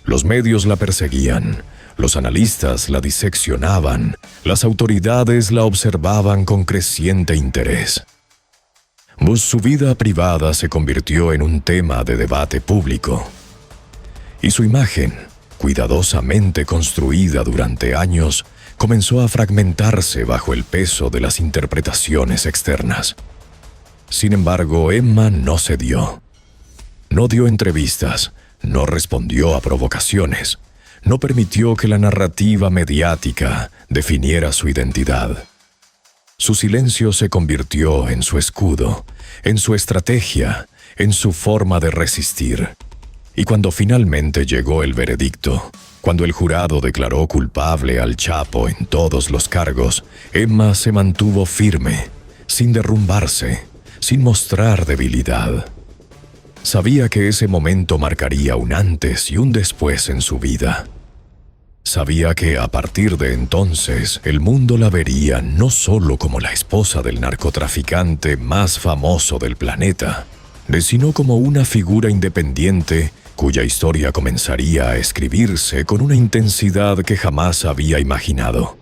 Los medios la perseguían, los analistas la diseccionaban, las autoridades la observaban con creciente interés. Su vida privada se convirtió en un tema de debate público. Y su imagen, cuidadosamente construida durante años, comenzó a fragmentarse bajo el peso de las interpretaciones externas. Sin embargo, Emma no cedió. No dio entrevistas, no respondió a provocaciones, no permitió que la narrativa mediática definiera su identidad. Su silencio se convirtió en su escudo, en su estrategia, en su forma de resistir. Y cuando finalmente llegó el veredicto, cuando el jurado declaró culpable al Chapo en todos los cargos, Emma se mantuvo firme, sin derrumbarse, sin mostrar debilidad. Sabía que ese momento marcaría un antes y un después en su vida. Sabía que a partir de entonces el mundo la vería no solo como la esposa del narcotraficante más famoso del planeta, sino como una figura independiente cuya historia comenzaría a escribirse con una intensidad que jamás había imaginado.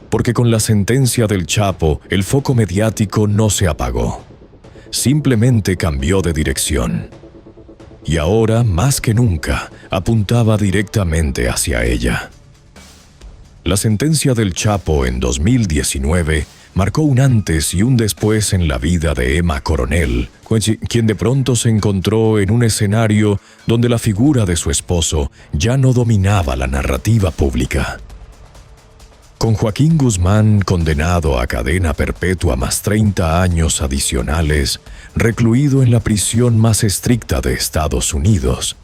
Porque con la sentencia del Chapo, el foco mediático no se apagó. Simplemente cambió de dirección. Y ahora, más que nunca, apuntaba directamente hacia ella. La sentencia del Chapo en 2019 marcó un antes y un después en la vida de Emma Coronel, quien de pronto se encontró en un escenario donde la figura de su esposo ya no dominaba la narrativa pública. Con Joaquín Guzmán condenado a cadena perpetua más 30 años adicionales, recluido en la prisión más estricta de Estados Unidos,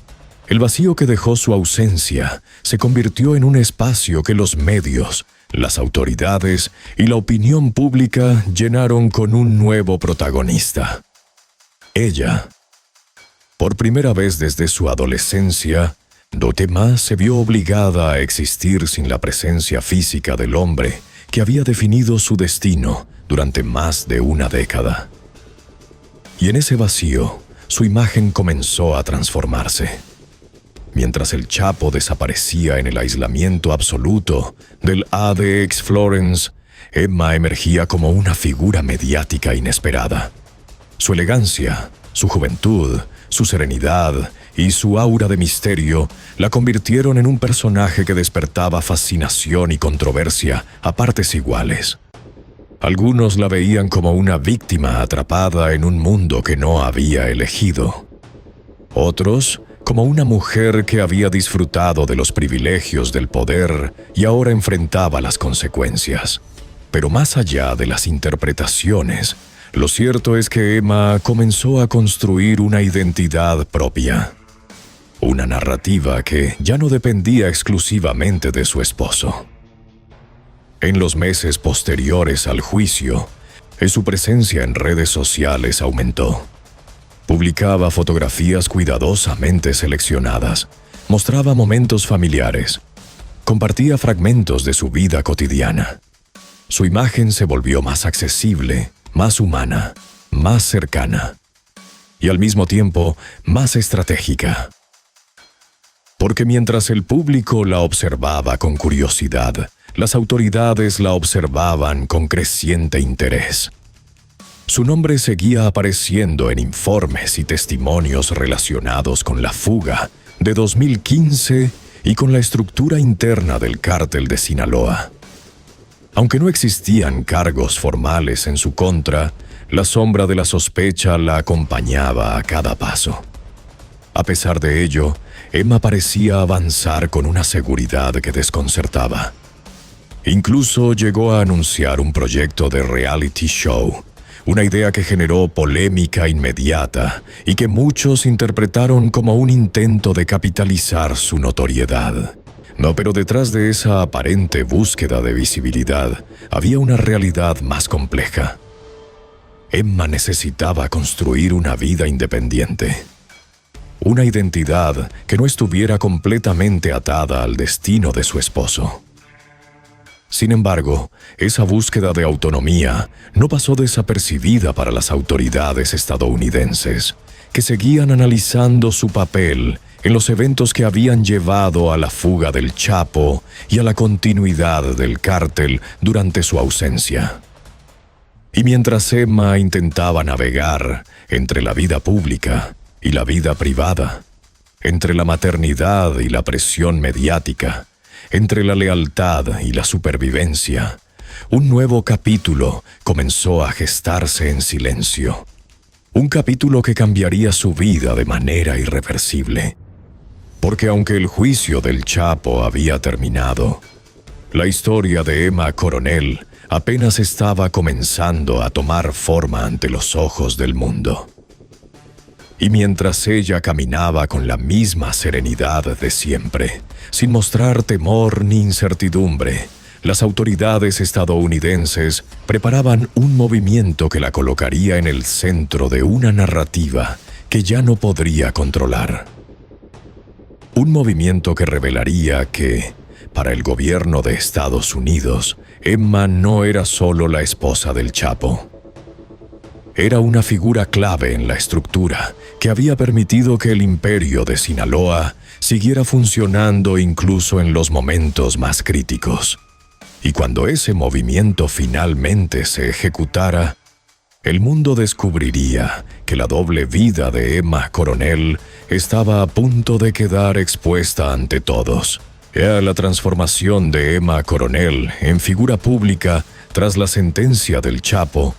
el vacío que dejó su ausencia se convirtió en un espacio que los medios, las autoridades y la opinión pública llenaron con un nuevo protagonista. Ella. Por primera vez desde su adolescencia, Dotema se vio obligada a existir sin la presencia física del hombre que había definido su destino durante más de una década. Y en ese vacío, su imagen comenzó a transformarse. Mientras el Chapo desaparecía en el aislamiento absoluto del ADX Florence, Emma emergía como una figura mediática inesperada. Su elegancia, su juventud, su serenidad y su aura de misterio la convirtieron en un personaje que despertaba fascinación y controversia a partes iguales. Algunos la veían como una víctima atrapada en un mundo que no había elegido. Otros, como una mujer que había disfrutado de los privilegios del poder y ahora enfrentaba las consecuencias. Pero más allá de las interpretaciones, lo cierto es que Emma comenzó a construir una identidad propia. Una narrativa que ya no dependía exclusivamente de su esposo. En los meses posteriores al juicio, su presencia en redes sociales aumentó. Publicaba fotografías cuidadosamente seleccionadas, mostraba momentos familiares, compartía fragmentos de su vida cotidiana. Su imagen se volvió más accesible, más humana, más cercana. y al mismo tiempo más estratégica. Porque mientras el público la observaba con curiosidad, las autoridades la observaban con creciente interés. Su nombre seguía apareciendo en informes y testimonios relacionados con la fuga de 2015 y con la estructura interna del cártel de Sinaloa. Aunque no existían cargos formales en su contra, la sombra de la sospecha la acompañaba a cada paso. A pesar de ello, Emma parecía avanzar con una seguridad que desconcertaba. Incluso llegó a anunciar un proyecto de reality show, una idea que generó polémica inmediata y que muchos interpretaron como un intento de capitalizar su notoriedad. No, pero detrás de esa aparente búsqueda de visibilidad había una realidad más compleja. Emma necesitaba construir una vida independiente. Una identidad que no estuviera completamente atada al destino de su esposo. Sin embargo, esa búsqueda de autonomía no pasó desapercibida para las autoridades estadounidenses, que seguían analizando su papel en los eventos que habían llevado a la fuga del Chapo y a la continuidad del cártel durante su ausencia. Y mientras Emma intentaba navegar entre la vida pública y la vida privada, entre la maternidad y la presión mediática, entre la lealtad y la supervivencia, un nuevo capítulo comenzó a gestarse en silencio. Un capítulo que cambiaría su vida de manera irreversible. Porque aunque el juicio del Chapo había terminado, la historia de Emma Coronel apenas estaba comenzando a tomar forma ante los ojos del mundo. Y mientras ella caminaba con la misma serenidad de siempre, sin mostrar temor ni incertidumbre, las autoridades estadounidenses preparaban un movimiento que la colocaría en el centro de una narrativa que ya no podría controlar. Un movimiento que revelaría que, para el gobierno de Estados Unidos, Emma no era solo la esposa del Chapo. Era una figura clave en la estructura que había permitido que el imperio de Sinaloa siguiera funcionando incluso en los momentos más críticos. Y cuando ese movimiento finalmente se ejecutara, el mundo descubriría que la doble vida de Emma Coronel estaba a punto de quedar expuesta ante todos. Era la transformación de Emma Coronel en figura pública tras la sentencia del Chapo.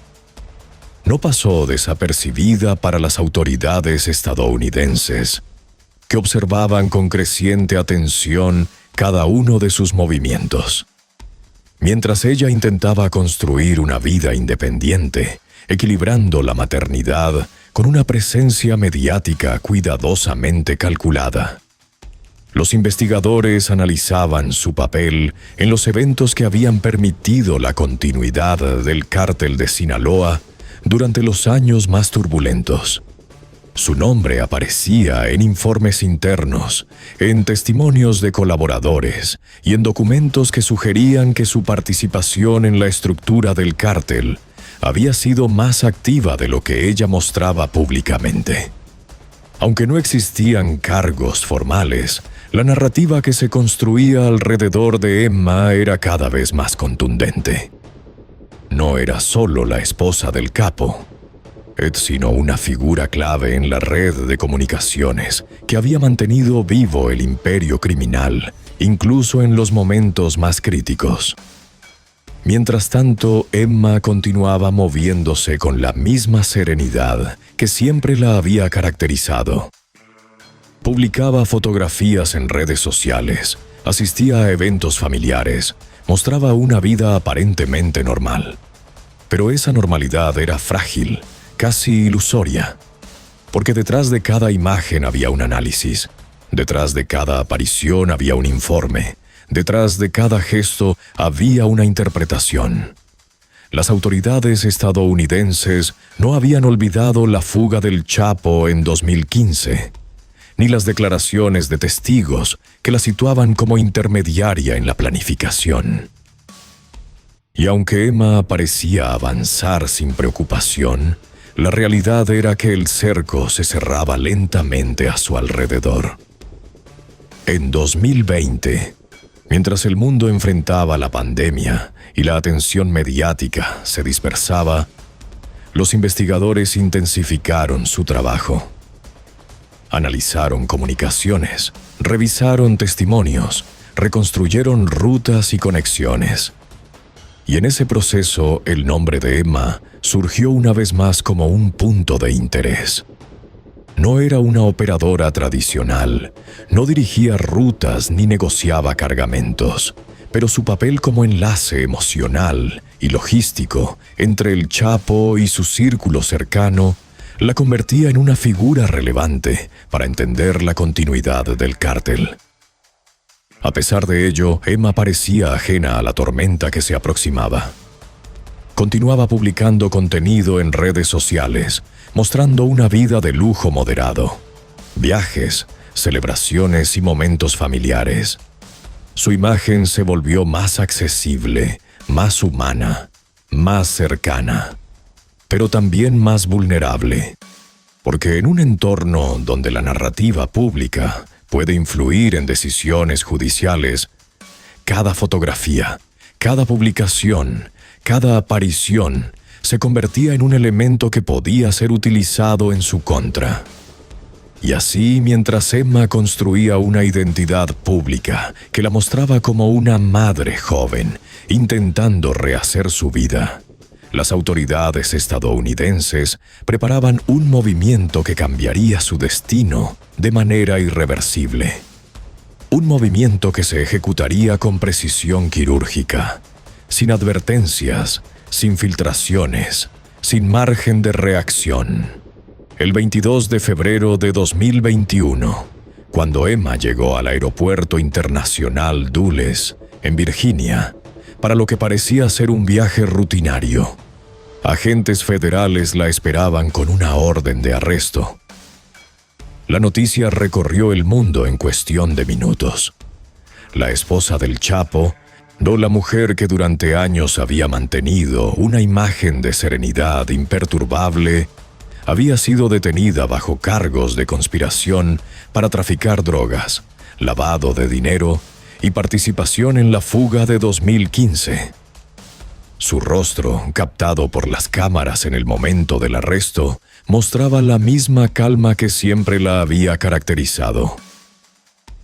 No pasó desapercibida para las autoridades estadounidenses, que observaban con creciente atención cada uno de sus movimientos. Mientras ella intentaba construir una vida independiente, equilibrando la maternidad con una presencia mediática cuidadosamente calculada. Los investigadores analizaban su papel en los eventos que habían permitido la continuidad del cártel de Sinaloa durante los años más turbulentos. Su nombre aparecía en informes internos, en testimonios de colaboradores y en documentos que sugerían que su participación en la estructura del cártel había sido más activa de lo que ella mostraba públicamente. Aunque no existían cargos formales, la narrativa que se construía alrededor de Emma era cada vez más contundente. No era solo la esposa del capo, sino una figura clave en la red de comunicaciones que había mantenido vivo el imperio criminal, incluso en los momentos más críticos. Mientras tanto, Emma continuaba moviéndose con la misma serenidad que siempre la había caracterizado. Publicaba fotografías en redes sociales, asistía a eventos familiares, mostraba una vida aparentemente normal. Pero esa normalidad era frágil, casi ilusoria, porque detrás de cada imagen había un análisis, detrás de cada aparición había un informe, detrás de cada gesto había una interpretación. Las autoridades estadounidenses no habían olvidado la fuga del Chapo en 2015, ni las declaraciones de testigos que la situaban como intermediaria en la planificación. Y aunque Emma parecía avanzar sin preocupación, La realidad era que el cerco se cerraba lentamente a su alrededor. En 2020, mientras el mundo enfrentaba la pandemia y la atención mediática se dispersaba, los investigadores intensificaron su trabajo. Analizaron comunicaciones, revisaron testimonios, reconstruyeron rutas y conexiones. Y en ese proceso, el nombre de Emma surgió una vez más como un punto de interés. No era una operadora tradicional, no dirigía rutas ni negociaba cargamentos, pero su papel como enlace emocional y logístico entre el Chapo y su círculo cercano la convertía en una figura relevante para entender la continuidad del cártel. A pesar de ello, Emma parecía ajena a la tormenta que se aproximaba. Continuaba publicando contenido en redes sociales, mostrando una vida de lujo moderado, viajes, celebraciones y momentos familiares. Su imagen se volvió más accesible, más humana, más cercana, pero también más vulnerable, porque en un entorno donde la narrativa pública puede influir en decisiones judiciales, cada fotografía, cada publicación, cada aparición se convertía en un elemento que podía ser utilizado en su contra. Y así, mientras Emma construía una identidad pública que la mostraba como una madre joven, intentando rehacer su vida, las autoridades estadounidenses preparaban un movimiento que cambiaría su destino de manera irreversible. Un movimiento que se ejecutaría con precisión quirúrgica, sin advertencias, sin filtraciones, sin margen de reacción. El 22 de febrero de 2021, cuando Emma llegó al Aeropuerto Internacional Dulles, en Virginia, para lo que parecía ser un viaje rutinario, agentes federales la esperaban con una orden de arresto. La noticia recorrió el mundo en cuestión de minutos. La esposa del Chapo, no la mujer que durante años había mantenido una imagen de serenidad imperturbable, había sido detenida bajo cargos de conspiración para traficar drogas, lavado de dinero y participación en la fuga de 2015. Su rostro, captado por las cámaras en el momento del arresto, mostraba la misma calma que siempre la había caracterizado.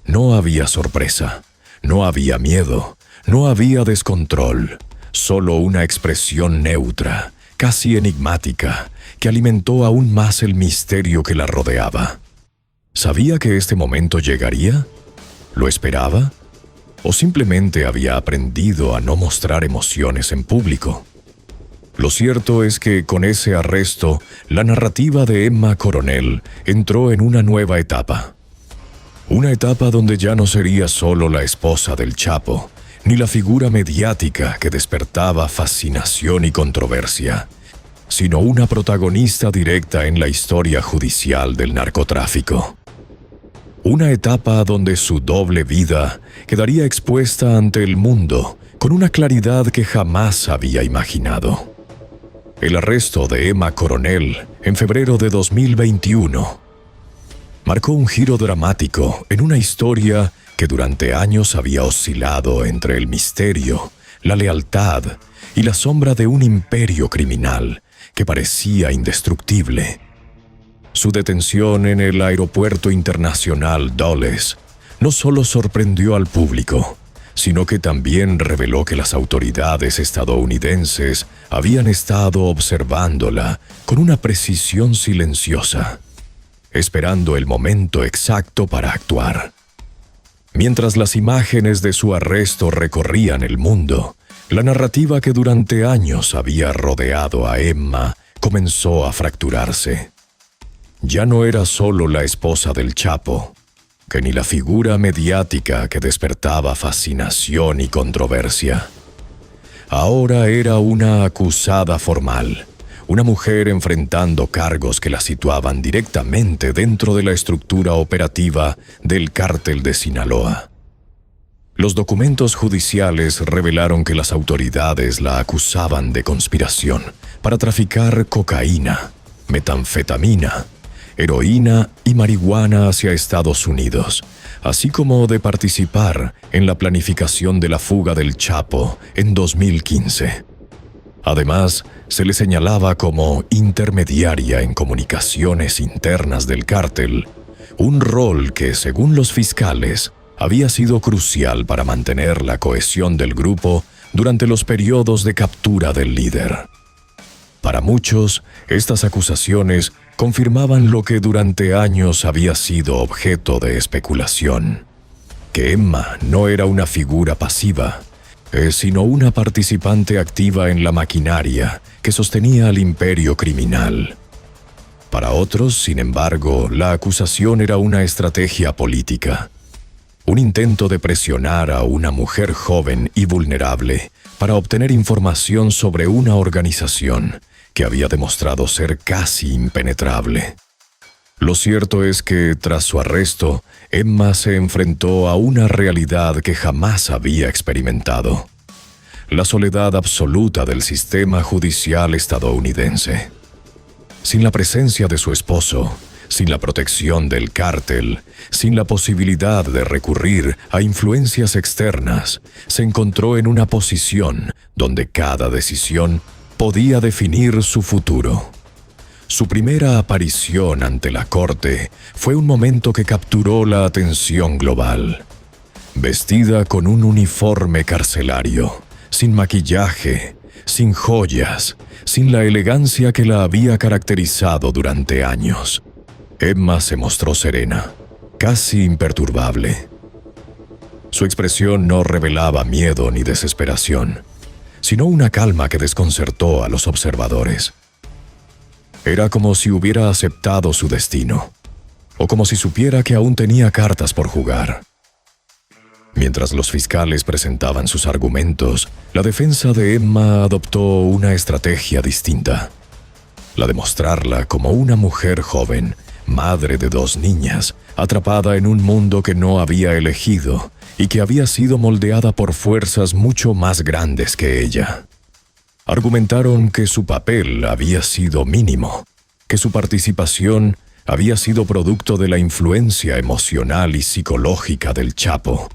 No había sorpresa, no había miedo, no había descontrol, solo una expresión neutra, casi enigmática, que alimentó aún más el misterio que la rodeaba. ¿Sabía que este momento llegaría? ¿Lo esperaba? ¿O simplemente había aprendido a no mostrar emociones en público? Lo cierto es que con ese arresto, la narrativa de Emma Coronel entró en una nueva etapa. Una etapa donde ya no sería solo la esposa del Chapo, ni la figura mediática que despertaba fascinación y controversia, sino una protagonista directa en la historia judicial del narcotráfico. Una etapa donde su doble vida quedaría expuesta ante el mundo con una claridad que jamás había imaginado. El arresto de Emma Coronel en febrero de 2021 marcó un giro dramático en una historia que durante años había oscilado entre el misterio, la lealtad y la sombra de un imperio criminal que parecía indestructible. Su detención en el Aeropuerto Internacional Dulles no solo sorprendió al público, sino que también reveló que las autoridades estadounidenses habían estado observándola con una precisión silenciosa, esperando el momento exacto para actuar. Mientras las imágenes de su arresto recorrían el mundo, la narrativa que durante años había rodeado a Emma comenzó a fracturarse. Ya no era solo la esposa del Chapo, que ni la figura mediática que despertaba fascinación y controversia. Ahora era una acusada formal, una mujer enfrentando cargos que la situaban directamente dentro de la estructura operativa del cártel de Sinaloa. Los documentos judiciales revelaron que las autoridades la acusaban de conspiración para traficar cocaína, metanfetamina, heroína y marihuana hacia Estados Unidos, así como de participar en la planificación de la fuga del Chapo en 2015. Además, se le señalaba como intermediaria en comunicaciones internas del cártel, un rol que, según los fiscales, había sido crucial para mantener la cohesión del grupo durante los periodos de captura del líder. Para muchos, estas acusaciones confirmaban lo que durante años había sido objeto de especulación: que Emma no era una figura pasiva, sino una participante activa en la maquinaria que sostenía al imperio criminal. Para otros, sin embargo, la acusación era una estrategia política, un intento de presionar a una mujer joven y vulnerable para obtener información sobre una organización que había demostrado ser casi impenetrable. Lo cierto es que, tras su arresto, Emma se enfrentó a una realidad que jamás había experimentado: la soledad absoluta del sistema judicial estadounidense. Sin la presencia de su esposo, sin la protección del cártel, sin la posibilidad de recurrir a influencias externas, se encontró en una posición donde cada decisión podía definir su futuro. Su primera aparición ante la corte fue un momento que capturó la atención global. Vestida con un uniforme carcelario, sin maquillaje, sin joyas, sin la elegancia que la había caracterizado durante años, Emma se mostró serena, casi imperturbable. Su expresión no revelaba miedo ni desesperación, sino una calma que desconcertó a los observadores. Era como si hubiera aceptado su destino, o como si supiera que aún tenía cartas por jugar. Mientras los fiscales presentaban sus argumentos, la defensa de Emma adoptó una estrategia distinta: la de mostrarla como una mujer joven, madre de 2 niñas, atrapada en un mundo que no había elegido y que había sido moldeada por fuerzas mucho más grandes que ella. Argumentaron que su papel había sido mínimo, que su participación había sido producto de la influencia emocional y psicológica del Chapo,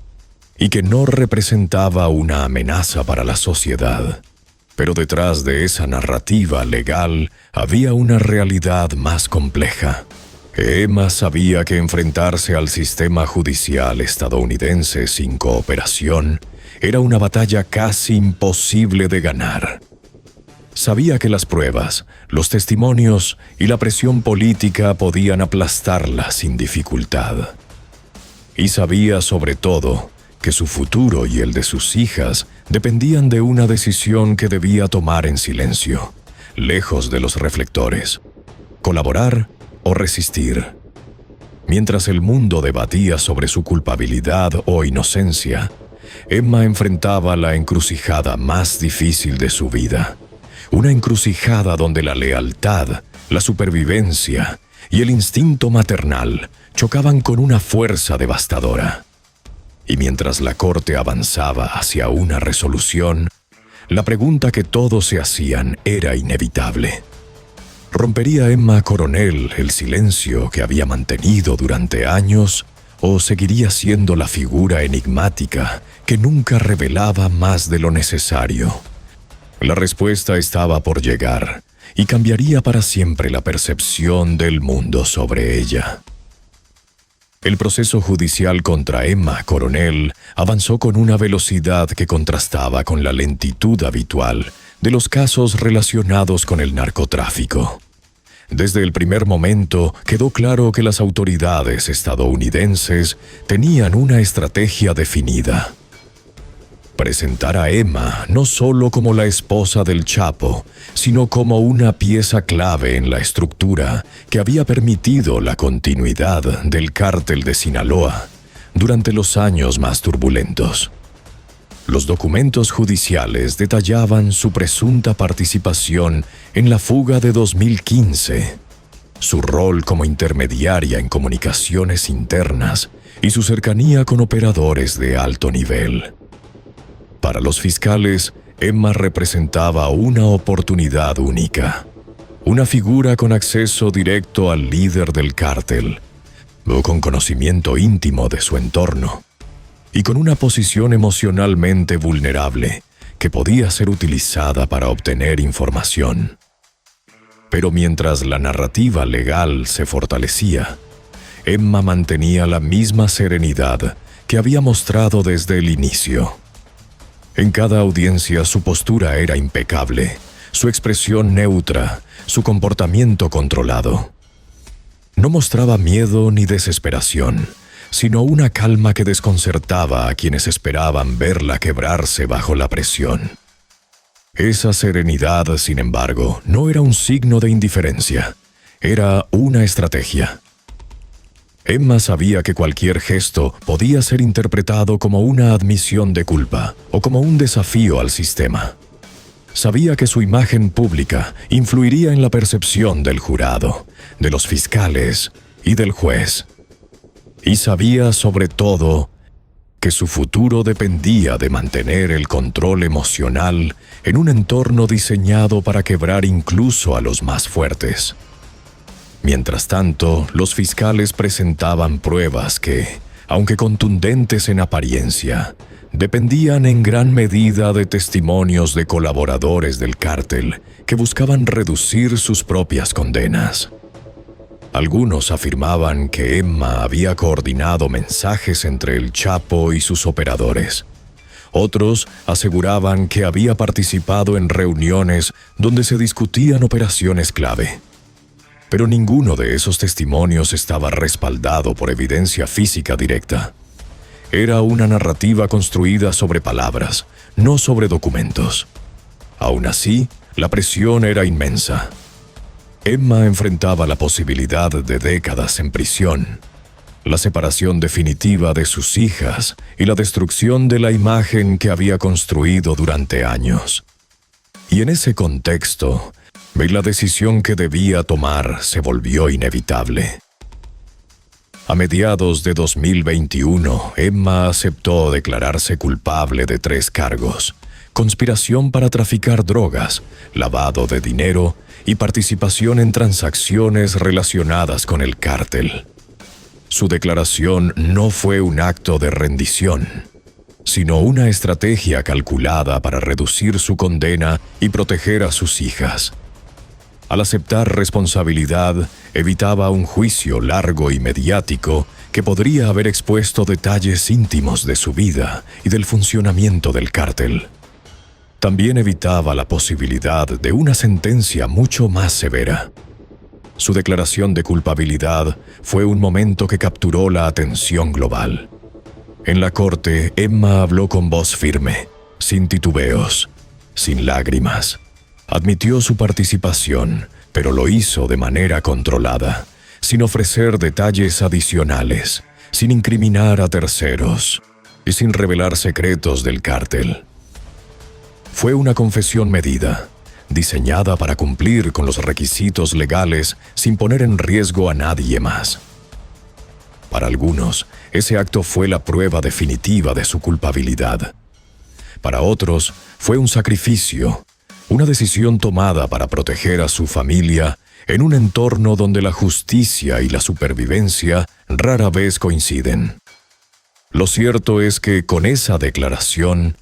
y que no representaba una amenaza para la sociedad. Pero detrás de esa narrativa legal había una realidad más compleja. Emma sabía que enfrentarse al sistema judicial estadounidense sin cooperación era una batalla casi imposible de ganar. Sabía que las pruebas, los testimonios y la presión política podían aplastarla sin dificultad. Y sabía, sobre todo, que su futuro y el de sus hijas dependían de una decisión que debía tomar en silencio, lejos de los reflectores: colaborar o resistir. Mientras el mundo debatía sobre su culpabilidad o inocencia, Emma enfrentaba la encrucijada más difícil de su vida. Una encrucijada donde la lealtad, la supervivencia y el instinto maternal chocaban con una fuerza devastadora. Y mientras la corte avanzaba hacia una resolución, la pregunta que todos se hacían era inevitable: ¿rompería Emma Coronel el silencio que había mantenido durante años, o seguiría siendo la figura enigmática que nunca revelaba más de lo necesario? La respuesta estaba por llegar y cambiaría para siempre la percepción del mundo sobre ella. El proceso judicial contra Emma Coronel avanzó con una velocidad que contrastaba con la lentitud habitual de los casos relacionados con el narcotráfico. Desde el primer momento quedó claro que las autoridades estadounidenses tenían una estrategia definida: presentar a Emma no solo como la esposa del Chapo, sino como una pieza clave en la estructura que había permitido la continuidad del cártel de Sinaloa durante los años más turbulentos. Los documentos judiciales detallaban su presunta participación en la fuga de 2015, su rol como intermediaria en comunicaciones internas y su cercanía con operadores de alto nivel. Para los fiscales, Emma representaba una oportunidad única: una figura con acceso directo al líder del cártel, o con conocimiento íntimo de su entorno, y con una posición emocionalmente vulnerable que podía ser utilizada para obtener información. Pero mientras la narrativa legal se fortalecía, Emma mantenía la misma serenidad que había mostrado desde el inicio. En cada audiencia su postura era impecable, su expresión neutra, su comportamiento controlado. No mostraba miedo ni desesperación, sino una calma que desconcertaba a quienes esperaban verla quebrarse bajo la presión. Esa serenidad, sin embargo, no era un signo de indiferencia, era una estrategia. Emma sabía que cualquier gesto podía ser interpretado como una admisión de culpa o como un desafío al sistema. Sabía que su imagen pública influiría en la percepción del jurado, de los fiscales y del juez. Y sabía, sobre todo, que su futuro dependía de mantener el control emocional en un entorno diseñado para quebrar incluso a los más fuertes. Mientras tanto, los fiscales presentaban pruebas que, aunque contundentes en apariencia, dependían en gran medida de testimonios de colaboradores del cártel que buscaban reducir sus propias condenas. Algunos afirmaban que Emma había coordinado mensajes entre el Chapo y sus operadores. Otros aseguraban que había participado en reuniones donde se discutían operaciones clave. Pero ninguno de esos testimonios estaba respaldado por evidencia física directa. Era una narrativa construida sobre palabras, no sobre documentos. Aún así, la presión era inmensa. Emma enfrentaba la posibilidad de décadas en prisión, la separación definitiva de sus hijas y la destrucción de la imagen que había construido durante años. Y en ese contexto, la decisión que debía tomar se volvió inevitable. A mediados de 2021, Emma aceptó declararse culpable de 3 cargos: conspiración para traficar drogas, lavado de dinero y participación en transacciones relacionadas con el cártel. Su declaración no fue un acto de rendición, sino una estrategia calculada para reducir su condena y proteger a sus hijas. Al aceptar responsabilidad, evitaba un juicio largo y mediático que podría haber expuesto detalles íntimos de su vida y del funcionamiento del cártel. También evitaba la posibilidad de una sentencia mucho más severa. Su declaración de culpabilidad fue un momento que capturó la atención global. En la corte, Emma habló con voz firme, sin titubeos, sin lágrimas. Admitió su participación, pero lo hizo de manera controlada, sin ofrecer detalles adicionales, sin incriminar a terceros y sin revelar secretos del cártel. Fue una confesión medida, diseñada para cumplir con los requisitos legales sin poner en riesgo a nadie más. Para algunos, ese acto fue la prueba definitiva de su culpabilidad. Para otros, fue un sacrificio, una decisión tomada para proteger a su familia en un entorno donde la justicia y la supervivencia rara vez coinciden. Lo cierto es que con esa declaración,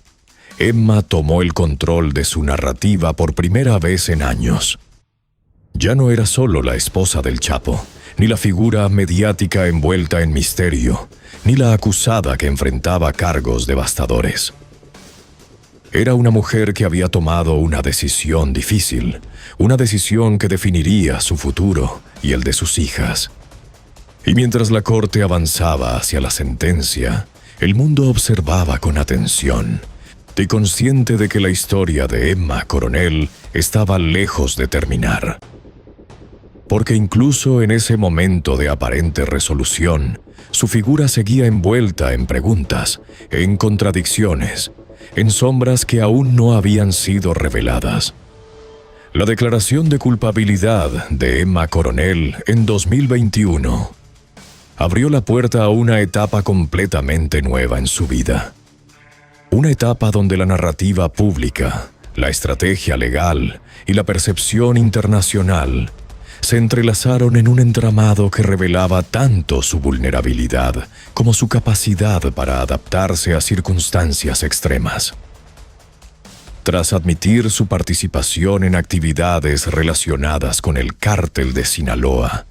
Emma tomó el control de su narrativa por primera vez en años. Ya no era solo la esposa del Chapo, ni la figura mediática envuelta en misterio, ni la acusada que enfrentaba cargos devastadores. Era una mujer que había tomado una decisión difícil, una decisión que definiría su futuro y el de sus hijas. Y mientras la corte avanzaba hacia la sentencia, el mundo observaba con atención, y consciente de que la historia de Emma Coronel estaba lejos de terminar. Porque incluso en ese momento de aparente resolución, su figura seguía envuelta en preguntas, en contradicciones, en sombras que aún no habían sido reveladas. La declaración de culpabilidad de Emma Coronel en 2021 abrió la puerta a una etapa completamente nueva en su vida. Una etapa donde la narrativa pública, la estrategia legal y la percepción internacional se entrelazaron en un entramado que revelaba tanto su vulnerabilidad como su capacidad para adaptarse a circunstancias extremas. Tras admitir su participación en actividades relacionadas con el cártel de Sinaloa,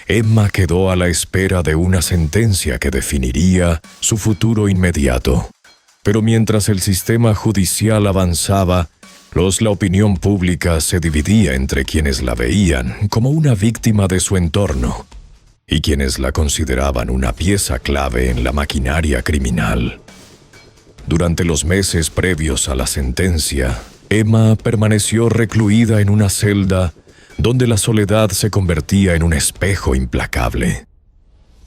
Emma quedó a la espera de una sentencia que definiría su futuro inmediato. Pero mientras el sistema judicial avanzaba, la opinión pública se dividía entre quienes la veían como una víctima de su entorno y quienes la consideraban una pieza clave en la maquinaria criminal. Durante los meses previos a la sentencia, Emma permaneció recluida en una celda donde la soledad se convertía en un espejo implacable.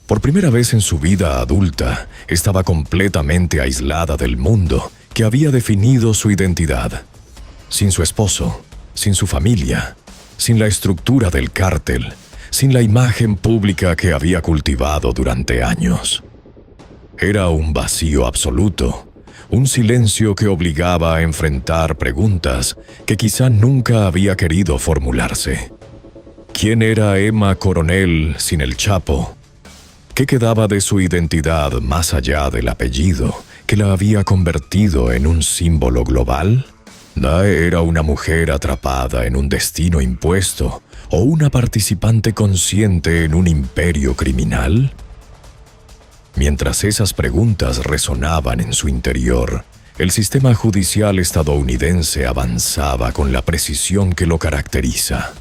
Por primera vez en su vida adulta, estaba completamente aislada del mundo que había definido su identidad. Sin su esposo, sin su familia, sin la estructura del cártel, sin la imagen pública que había cultivado durante años. Era un vacío absoluto, un silencio que obligaba a enfrentar preguntas que quizá nunca había querido formularse. ¿Quién era Emma Coronel sin el Chapo? ¿Qué quedaba de su identidad más allá del apellido que la había convertido en un símbolo global? ¿Era una mujer atrapada en un destino impuesto o una participante consciente en un imperio criminal? Mientras esas preguntas resonaban en su interior, el sistema judicial estadounidense avanzaba con la precisión que lo caracteriza.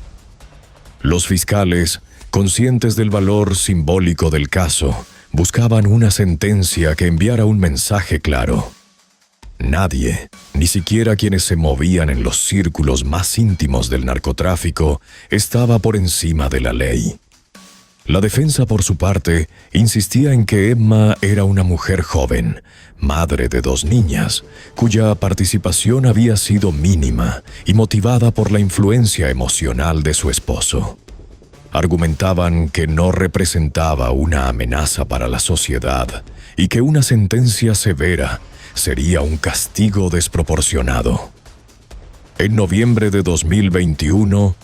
Los fiscales, conscientes del valor simbólico del caso, buscaban una sentencia que enviara un mensaje claro. Nadie, ni siquiera quienes se movían en los círculos más íntimos del narcotráfico, estaba por encima de la ley. La defensa, por su parte, insistía en que Emma era una mujer joven, madre de 2 niñas, cuya participación había sido mínima y motivada por la influencia emocional de su esposo. Argumentaban que no representaba una amenaza para la sociedad y que una sentencia severa sería un castigo desproporcionado. En noviembre de 2021,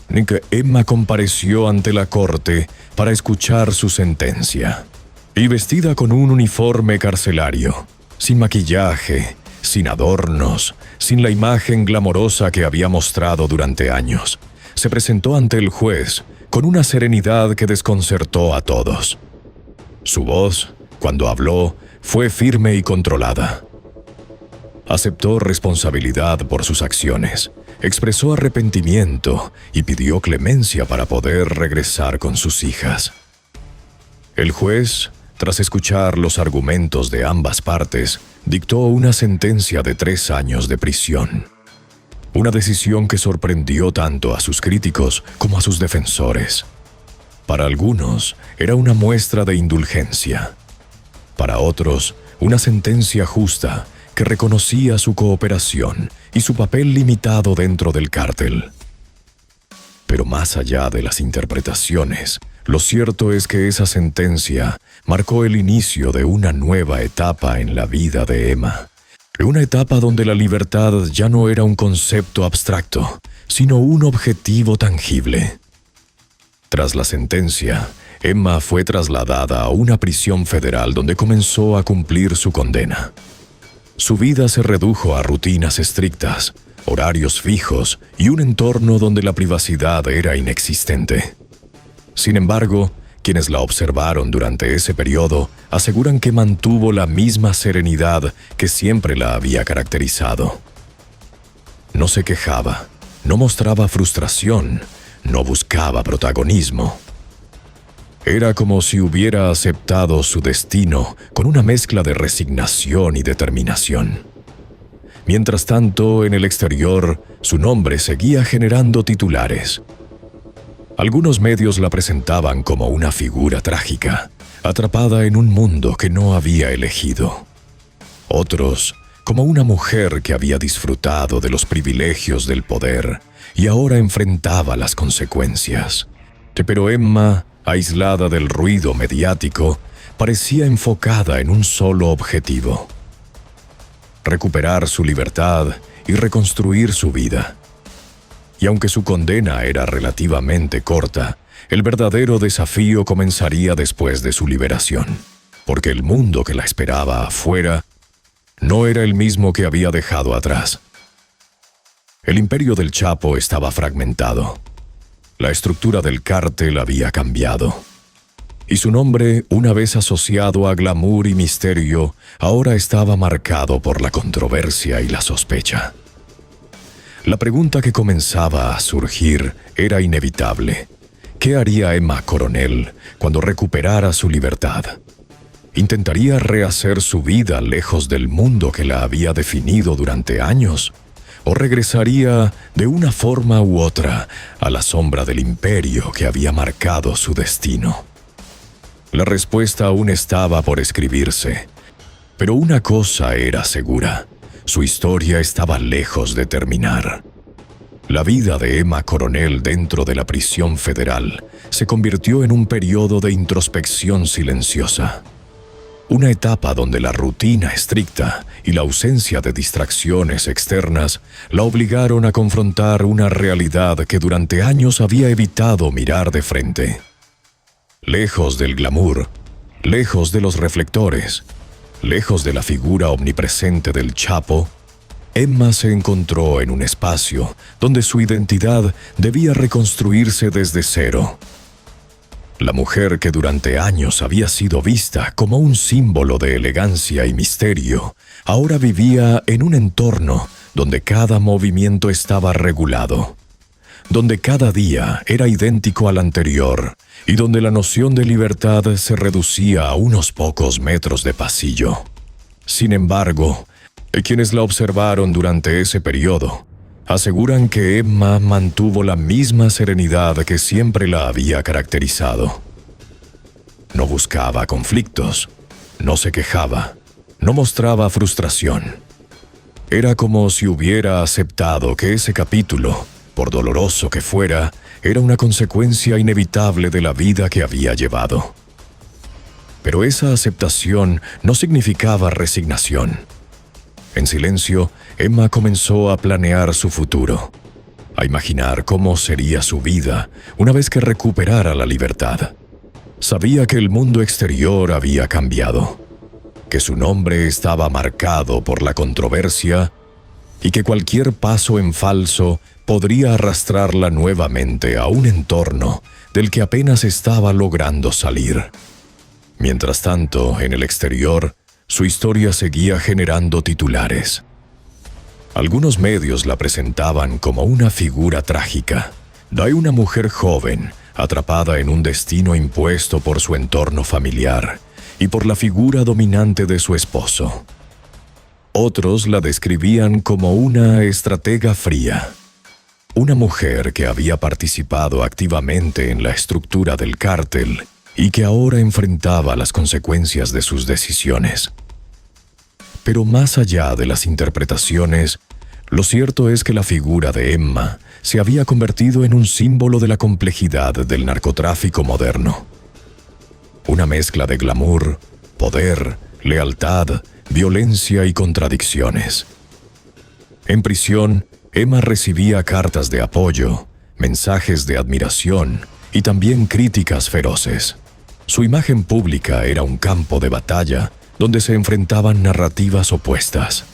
Emma compareció ante la corte para escuchar su sentencia. Y vestida con un uniforme carcelario, sin maquillaje, sin adornos, sin la imagen glamorosa que había mostrado durante años, se presentó ante el juez con una serenidad que desconcertó a todos. Su voz, cuando habló, fue firme y controlada. Aceptó responsabilidad por sus acciones, expresó arrepentimiento y pidió clemencia para poder regresar con sus hijas. El juez, tras escuchar los argumentos de ambas partes, dictó una sentencia de 3 años de prisión. Una decisión que sorprendió tanto a sus críticos como a sus defensores. Para algunos, era una muestra de indulgencia. Para otros, una sentencia justa que reconocía su cooperación y su papel limitado dentro del cártel. Pero más allá de las interpretaciones, lo cierto es que esa sentencia marcó el inicio de una nueva etapa en la vida de Emma. Una etapa donde la libertad ya no era un concepto abstracto, sino un objetivo tangible. Tras la sentencia, Emma fue trasladada a una prisión federal donde comenzó a cumplir su condena. Su vida se redujo a rutinas estrictas, horarios fijos y un entorno donde la privacidad era inexistente. Sin embargo, quienes la observaron durante ese periodo aseguran que mantuvo la misma serenidad que siempre la había caracterizado. No se quejaba, no mostraba frustración, no buscaba protagonismo. Era como si hubiera aceptado su destino con una mezcla de resignación y determinación. Mientras tanto, en el exterior, su nombre seguía generando titulares. Algunos medios la presentaban como una figura trágica, atrapada en un mundo que no había elegido. Otros, como una mujer que había disfrutado de los privilegios del poder y ahora enfrentaba las consecuencias. Pero Emma, aislada del ruido mediático, parecía enfocada en un solo objetivo: recuperar su libertad y reconstruir su vida. Y aunque su condena era relativamente corta, el verdadero desafío comenzaría después de su liberación, porque el mundo que la esperaba afuera no era el mismo que había dejado atrás. El imperio del Chapo estaba fragmentado. La estructura del cártel había cambiado. Y su nombre, una vez asociado a glamour y misterio, ahora estaba marcado por la controversia y la sospecha. La pregunta que comenzaba a surgir era inevitable. ¿Qué haría Emma Coronel cuando recuperara su libertad? ¿Intentaría rehacer su vida lejos del mundo que la había definido durante años? ¿O regresaría de una forma u otra a la sombra del imperio que había marcado su destino? La respuesta aún estaba por escribirse, pero una cosa era segura: su historia estaba lejos de terminar. La vida de Emma Coronel dentro de la prisión federal se convirtió en un periodo de introspección silenciosa. Una etapa donde la rutina estricta y la ausencia de distracciones externas la obligaron a confrontar una realidad que durante años había evitado mirar de frente. Lejos del glamour, lejos de los reflectores, lejos de la figura omnipresente del Chapo, Emma se encontró en un espacio donde su identidad debía reconstruirse desde cero. La mujer que durante años había sido vista como un símbolo de elegancia y misterio, ahora vivía en un entorno donde cada movimiento estaba regulado, donde cada día era idéntico al anterior y donde la noción de libertad se reducía a unos pocos metros de pasillo. Sin embargo, quienes la observaron durante ese periodo aseguran que Emma mantuvo la misma serenidad que siempre la había caracterizado. No buscaba conflictos, no se quejaba, no mostraba frustración. Era como si hubiera aceptado que ese capítulo, por doloroso que fuera, era una consecuencia inevitable de la vida que había llevado. Pero esa aceptación no significaba resignación. En silencio, Emma comenzó a planear su futuro, a imaginar cómo sería su vida una vez que recuperara la libertad. Sabía que el mundo exterior había cambiado, que su nombre estaba marcado por la controversia y que cualquier paso en falso podría arrastrarla nuevamente a un entorno del que apenas estaba logrando salir. Mientras tanto, en el exterior, su historia seguía generando titulares. Algunos medios la presentaban como una figura trágica, de una mujer joven atrapada en un destino impuesto por su entorno familiar y por la figura dominante de su esposo. Otros la describían como una estratega fría, una mujer que había participado activamente en la estructura del cártel y que ahora enfrentaba las consecuencias de sus decisiones. Pero más allá de las interpretaciones, lo cierto es que la figura de Emma se había convertido en un símbolo de la complejidad del narcotráfico moderno. Una mezcla de glamour, poder, lealtad, violencia y contradicciones. En prisión, Emma recibía cartas de apoyo, mensajes de admiración y también críticas feroces. Su imagen pública era un campo de batalla donde se enfrentaban narrativas opuestas.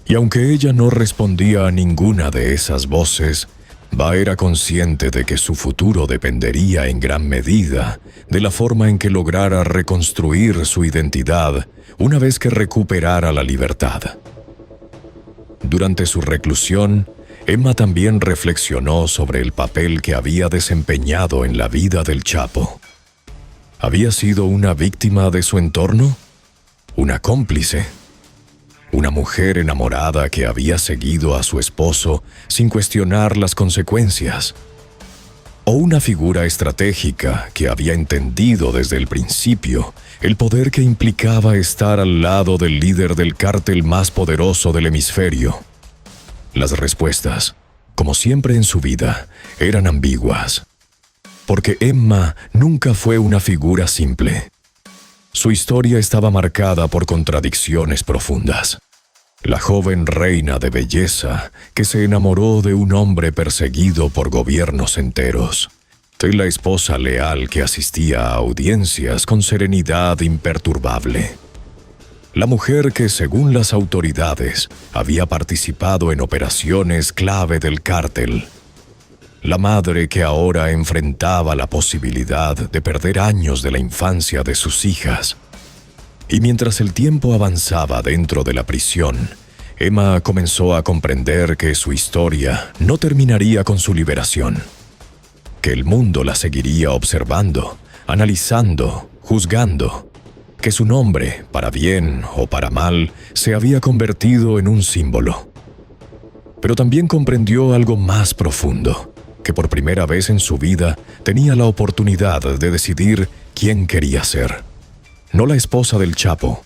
Y aunque ella no respondía a ninguna de esas voces, Va era consciente de que su futuro dependería en gran medida de la forma en que lograra reconstruir su identidad una vez que recuperara la libertad. Durante su reclusión, Emma también reflexionó sobre el papel que había desempeñado en la vida del Chapo. ¿Había sido una víctima de su entorno? ¿Una cómplice? ¿Una mujer enamorada que había seguido a su esposo sin cuestionar las consecuencias? ¿O una figura estratégica que había entendido desde el principio el poder que implicaba estar al lado del líder del cártel más poderoso del hemisferio? Las respuestas, como siempre en su vida, eran ambiguas. Porque Emma nunca fue una figura simple. Su historia estaba marcada por contradicciones profundas. la joven reina de belleza que se enamoró de un hombre perseguido por gobiernos enteros, de la esposa leal que asistía a audiencias con serenidad imperturbable, la mujer que, según las autoridades, había participado en operaciones clave del cártel, la madre que ahora enfrentaba la posibilidad de perder años de la infancia de sus hijas. Y mientras el tiempo avanzaba dentro de la prisión, Emma comenzó a comprender que su historia no terminaría con su liberación, que el mundo la seguiría observando, analizando, juzgando, que su nombre, para bien o para mal, se había convertido en un símbolo. Pero también comprendió algo más profundo, que por primera vez en su vida tenía la oportunidad de decidir quién quería ser. No la esposa del Chapo,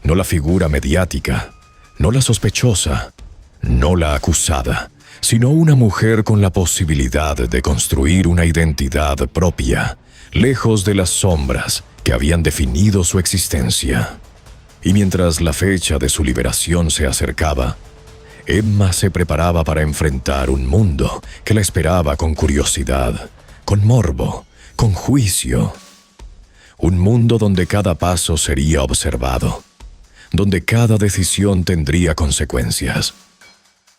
no la figura mediática, no la sospechosa, no la acusada, sino una mujer con la posibilidad de construir una identidad propia, lejos de las sombras que habían definido su existencia. Y mientras la fecha de su liberación se acercaba, Emma se preparaba para enfrentar un mundo que la esperaba con curiosidad, con morbo, con juicio. Un mundo donde cada paso sería observado, donde cada decisión tendría consecuencias.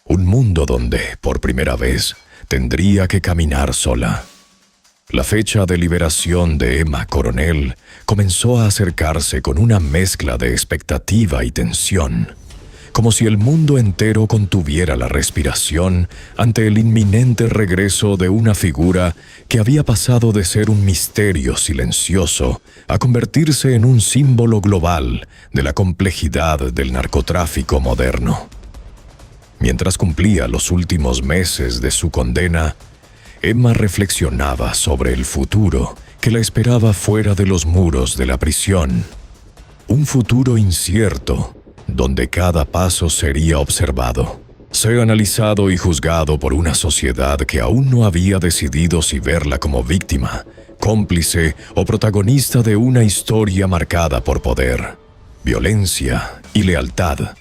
Un mundo donde, por primera vez, tendría que caminar sola. La fecha de liberación de Emma Coronel comenzó a acercarse con una mezcla de expectativa y tensión, como si el mundo entero contuviera la respiración ante el inminente regreso de una figura que había pasado de ser un misterio silencioso a convertirse en un símbolo global de la complejidad del narcotráfico moderno. Mientras cumplía los últimos meses de su condena, Emma reflexionaba sobre el futuro que la esperaba fuera de los muros de la prisión. Un futuro incierto, donde cada paso sería observado, ser analizado y juzgado por una sociedad que aún no había decidido si verla como víctima, cómplice o protagonista de una historia marcada por poder, violencia y lealtad.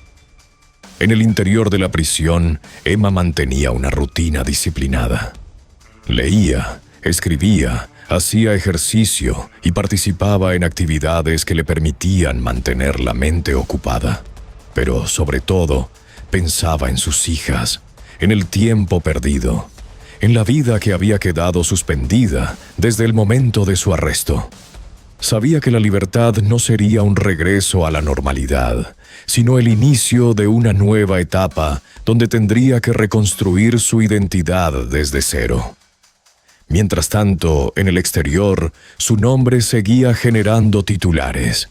En el interior de la prisión, Emma mantenía una rutina disciplinada. Leía, escribía, hacía ejercicio y participaba en actividades que le permitían mantener la mente ocupada. Pero, sobre todo, pensaba en sus hijas, en el tiempo perdido, en la vida que había quedado suspendida desde el momento de su arresto. Sabía que la libertad no sería un regreso a la normalidad, sino el inicio de una nueva etapa donde tendría que reconstruir su identidad desde cero. Mientras tanto, en el exterior, su nombre seguía generando titulares.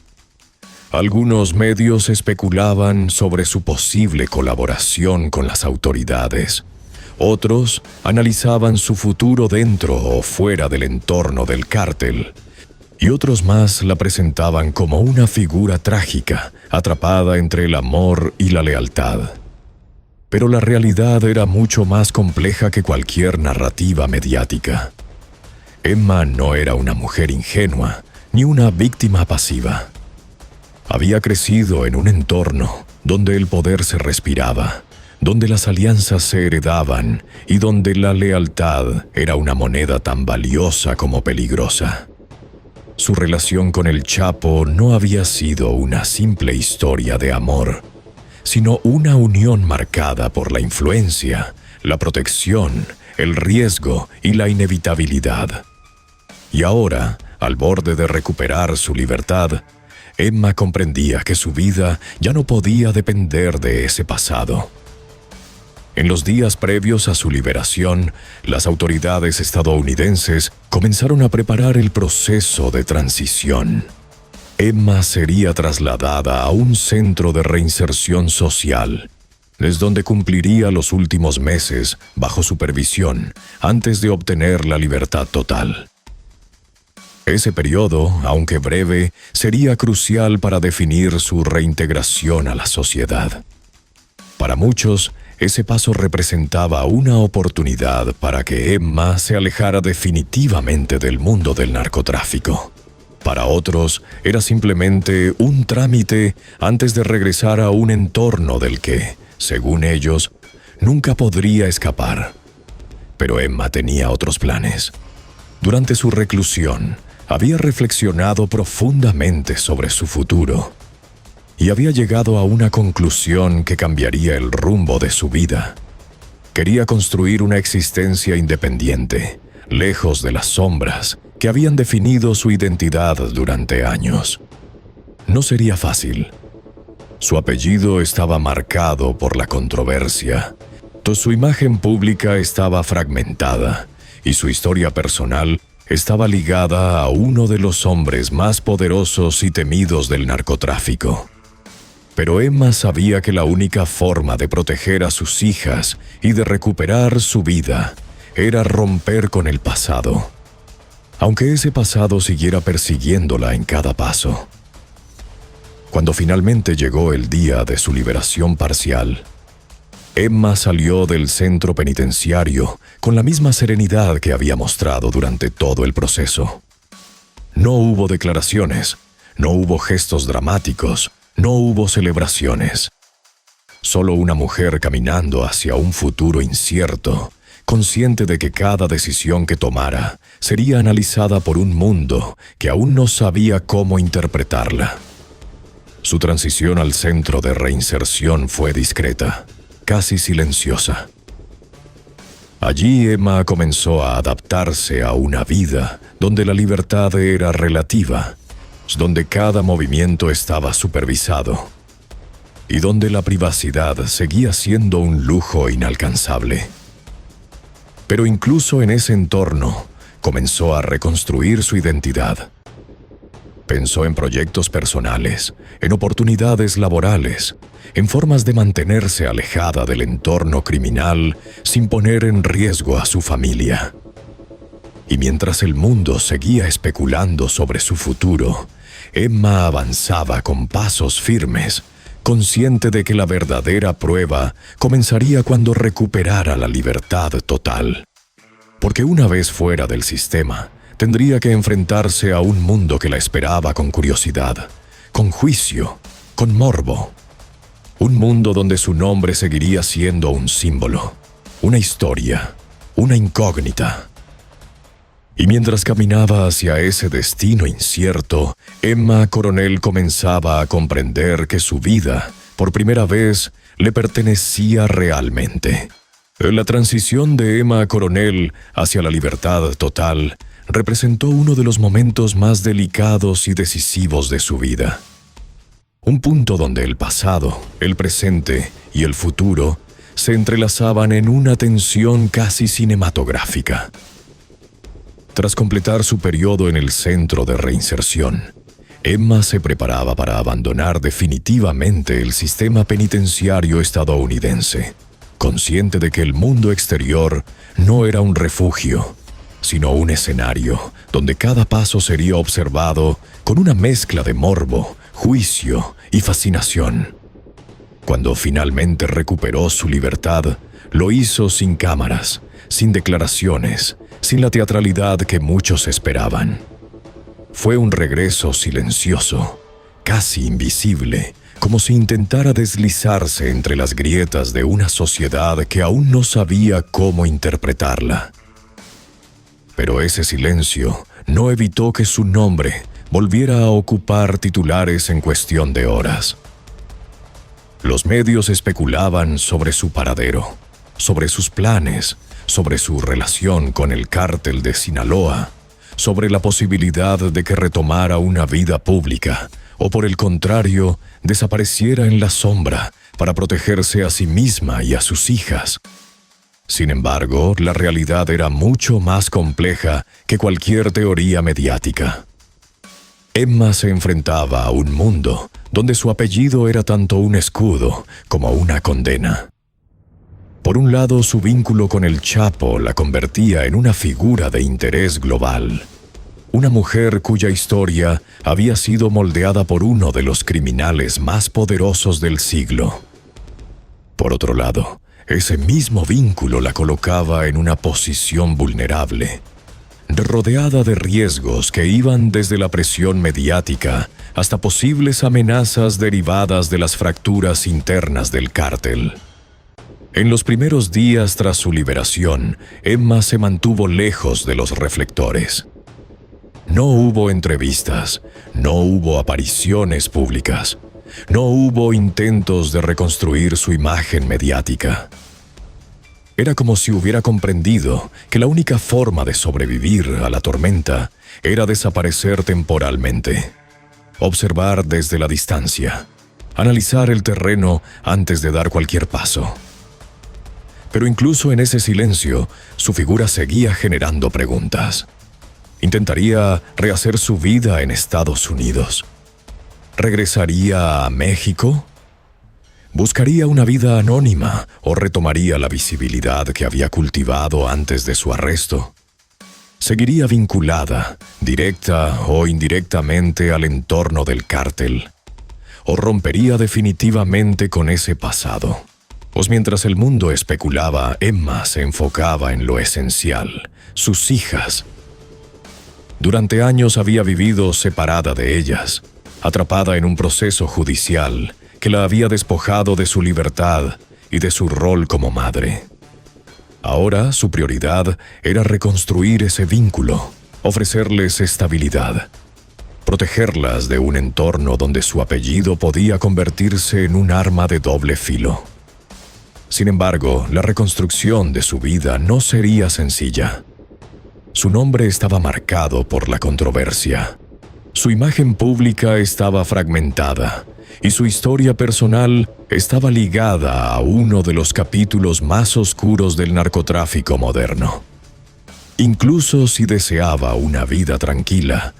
Algunos medios especulaban sobre su posible colaboración con las autoridades. Otros analizaban su futuro dentro o fuera del entorno del cártel. Y otros más la presentaban como una figura trágica, atrapada entre el amor y la lealtad. Pero la realidad era mucho más compleja que cualquier narrativa mediática. Emma no era una mujer ingenua, ni una víctima pasiva. Había crecido en un entorno donde el poder se respiraba, donde las alianzas se heredaban y donde la lealtad era una moneda tan valiosa como peligrosa. Su relación con el Chapo no había sido una simple historia de amor, sino una unión marcada por la influencia, la protección, el riesgo y la inevitabilidad. Y ahora, al borde de recuperar su libertad, Emma comprendía que su vida ya no podía depender de ese pasado. En los días previos a su liberación, las autoridades estadounidenses comenzaron a preparar el proceso de transición. Emma sería trasladada a un centro de reinserción social, desde donde cumpliría los últimos meses bajo supervisión antes de obtener la libertad total. Ese periodo, aunque breve, sería crucial para definir su reintegración a la sociedad. Para muchos, ese paso representaba una oportunidad para que Emma se alejara definitivamente del mundo del narcotráfico. Para otros, era simplemente un trámite antes de regresar a un entorno del que, según ellos, nunca podría escapar. Pero Emma tenía otros planes. Durante su reclusión, había reflexionado profundamente sobre su futuro y había llegado a una conclusión que cambiaría el rumbo de su vida. Quería construir una existencia independiente, lejos de las sombras que habían definido su identidad durante años. No sería fácil. Su apellido estaba marcado por la controversia. Su imagen pública estaba fragmentada y su historia personal estaba ligada a uno de los hombres más poderosos y temidos del narcotráfico. Pero Emma sabía que la única forma de proteger a sus hijas y de recuperar su vida era romper con el pasado, aunque ese pasado siguiera persiguiéndola en cada paso. Cuando finalmente llegó el día de su liberación parcial, Emma salió del centro penitenciario con la misma serenidad que había mostrado durante todo el proceso. No hubo declaraciones, no hubo gestos dramáticos, no hubo celebraciones. Solo una mujer caminando hacia un futuro incierto, consciente de que cada decisión que tomara sería analizada por un mundo que aún no sabía cómo interpretarla. Su transición al centro de reinserción fue discreta, casi silenciosa. Allí Emma comenzó a adaptarse a una vida donde la libertad era relativa, donde cada movimiento estaba supervisado y donde la privacidad seguía siendo un lujo inalcanzable. Pero incluso en ese entorno comenzó a reconstruir su identidad. Pensó en proyectos personales, en oportunidades laborales, en formas de mantenerse alejada del entorno criminal sin poner en riesgo a su familia. Y mientras el mundo seguía especulando sobre su futuro, Emma avanzaba con pasos firmes, consciente de que la verdadera prueba comenzaría cuando recuperara la libertad total. Porque una vez fuera del sistema, tendría que enfrentarse a un mundo que la esperaba con curiosidad, con juicio, con morbo. Un mundo donde su nombre seguiría siendo un símbolo, una historia, una incógnita. Y mientras caminaba hacia ese destino incierto, Emma Coronel comenzaba a comprender que su vida, por primera vez, le pertenecía realmente. La transición de Emma Coronel hacia la libertad total representó uno de los momentos más delicados y decisivos de su vida. Un punto donde el pasado, el presente y el futuro se entrelazaban en una tensión casi cinematográfica. Tras completar su periodo en el centro de reinserción, Emma se preparaba para abandonar definitivamente el sistema penitenciario estadounidense, consciente de que el mundo exterior no era un refugio, sino un escenario donde cada paso sería observado con una mezcla de morbo, juicio y fascinación. Cuando finalmente recuperó su libertad, lo hizo sin cámaras, sin declaraciones, sin la teatralidad que muchos esperaban. Fue un regreso silencioso, casi invisible, como si intentara deslizarse entre las grietas de una sociedad que aún no sabía cómo interpretarla. Pero ese silencio no evitó que su nombre volviera a ocupar titulares en cuestión de horas. Los medios especulaban sobre su paradero, sobre sus planes, sobre su relación con el cártel de Sinaloa, sobre la posibilidad de que retomara una vida pública o, por el contrario, desapareciera en la sombra para protegerse a sí misma y a sus hijas. Sin embargo, la realidad era mucho más compleja que cualquier teoría mediática. Emma se enfrentaba a un mundo donde su apellido era tanto un escudo como una condena. Por un lado, su vínculo con el Chapo la convertía en una figura de interés global. Una mujer cuya historia había sido moldeada por uno de los criminales más poderosos del siglo. Por otro lado, ese mismo vínculo la colocaba en una posición vulnerable. rodeada de riesgos que iban desde la presión mediática hasta posibles amenazas derivadas de las fracturas internas del cártel. En los primeros días tras su liberación, Emma se mantuvo lejos de los reflectores. No hubo entrevistas, no hubo apariciones públicas, no hubo intentos de reconstruir su imagen mediática. Era como si hubiera comprendido que la única forma de sobrevivir a la tormenta era desaparecer temporalmente, observar desde la distancia, analizar el terreno antes de dar cualquier paso. Pero incluso en ese silencio, su figura seguía generando preguntas. ¿Intentaría rehacer su vida en Estados Unidos? ¿Regresaría a México? ¿Buscaría una vida anónima o retomaría la visibilidad que había cultivado antes de su arresto? ¿Seguiría vinculada, directa o indirectamente, al entorno del cártel? ¿O rompería definitivamente con ese pasado? Pues mientras el mundo especulaba, Emma se enfocaba en lo esencial: sus hijas. Durante años había vivido separada de ellas, atrapada en un proceso judicial que la había despojado de su libertad y de su rol como madre. Ahora su prioridad era reconstruir ese vínculo, ofrecerles estabilidad, protegerlas de un entorno donde su apellido podía convertirse en un arma de doble filo. Sin embargo, la reconstrucción de su vida no sería sencilla. Su nombre estaba marcado por la controversia. Su imagen pública estaba fragmentada y su historia personal estaba ligada a uno de los capítulos más oscuros del narcotráfico moderno. Incluso si deseaba una vida tranquila,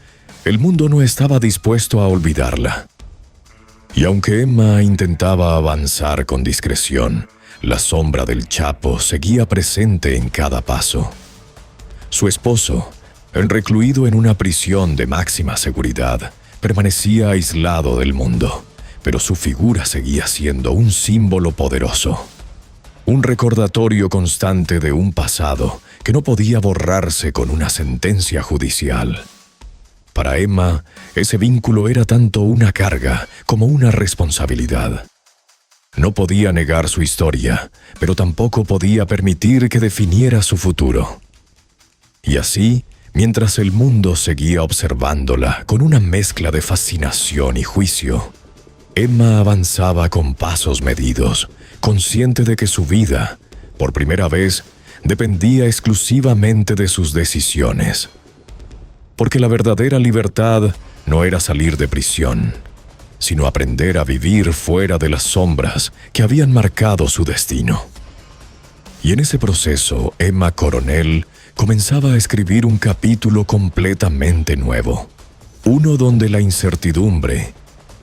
el mundo no estaba dispuesto a olvidarla. Y aunque Emma intentaba avanzar con discreción, la sombra del Chapo seguía presente en cada paso. Su esposo, recluido en una prisión de máxima seguridad, permanecía aislado del mundo, pero su figura seguía siendo un símbolo poderoso, un recordatorio constante de un pasado que no podía borrarse con una sentencia judicial. Para Emma, ese vínculo era tanto una carga como una responsabilidad. No podía negar su historia, pero tampoco podía permitir que definiera su futuro. Y así, mientras el mundo seguía observándola con una mezcla de fascinación y juicio, Emma avanzaba con pasos medidos, consciente de que su vida, por primera vez, dependía exclusivamente de sus decisiones. Porque la verdadera libertad no era salir de prisión, sino aprender a vivir fuera de las sombras que habían marcado su destino. Y en ese proceso, Emma Coronel comenzaba a escribir un capítulo completamente nuevo, uno donde la incertidumbre,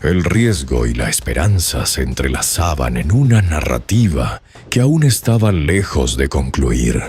el riesgo y la esperanza se entrelazaban en una narrativa que aún estaba lejos de concluir.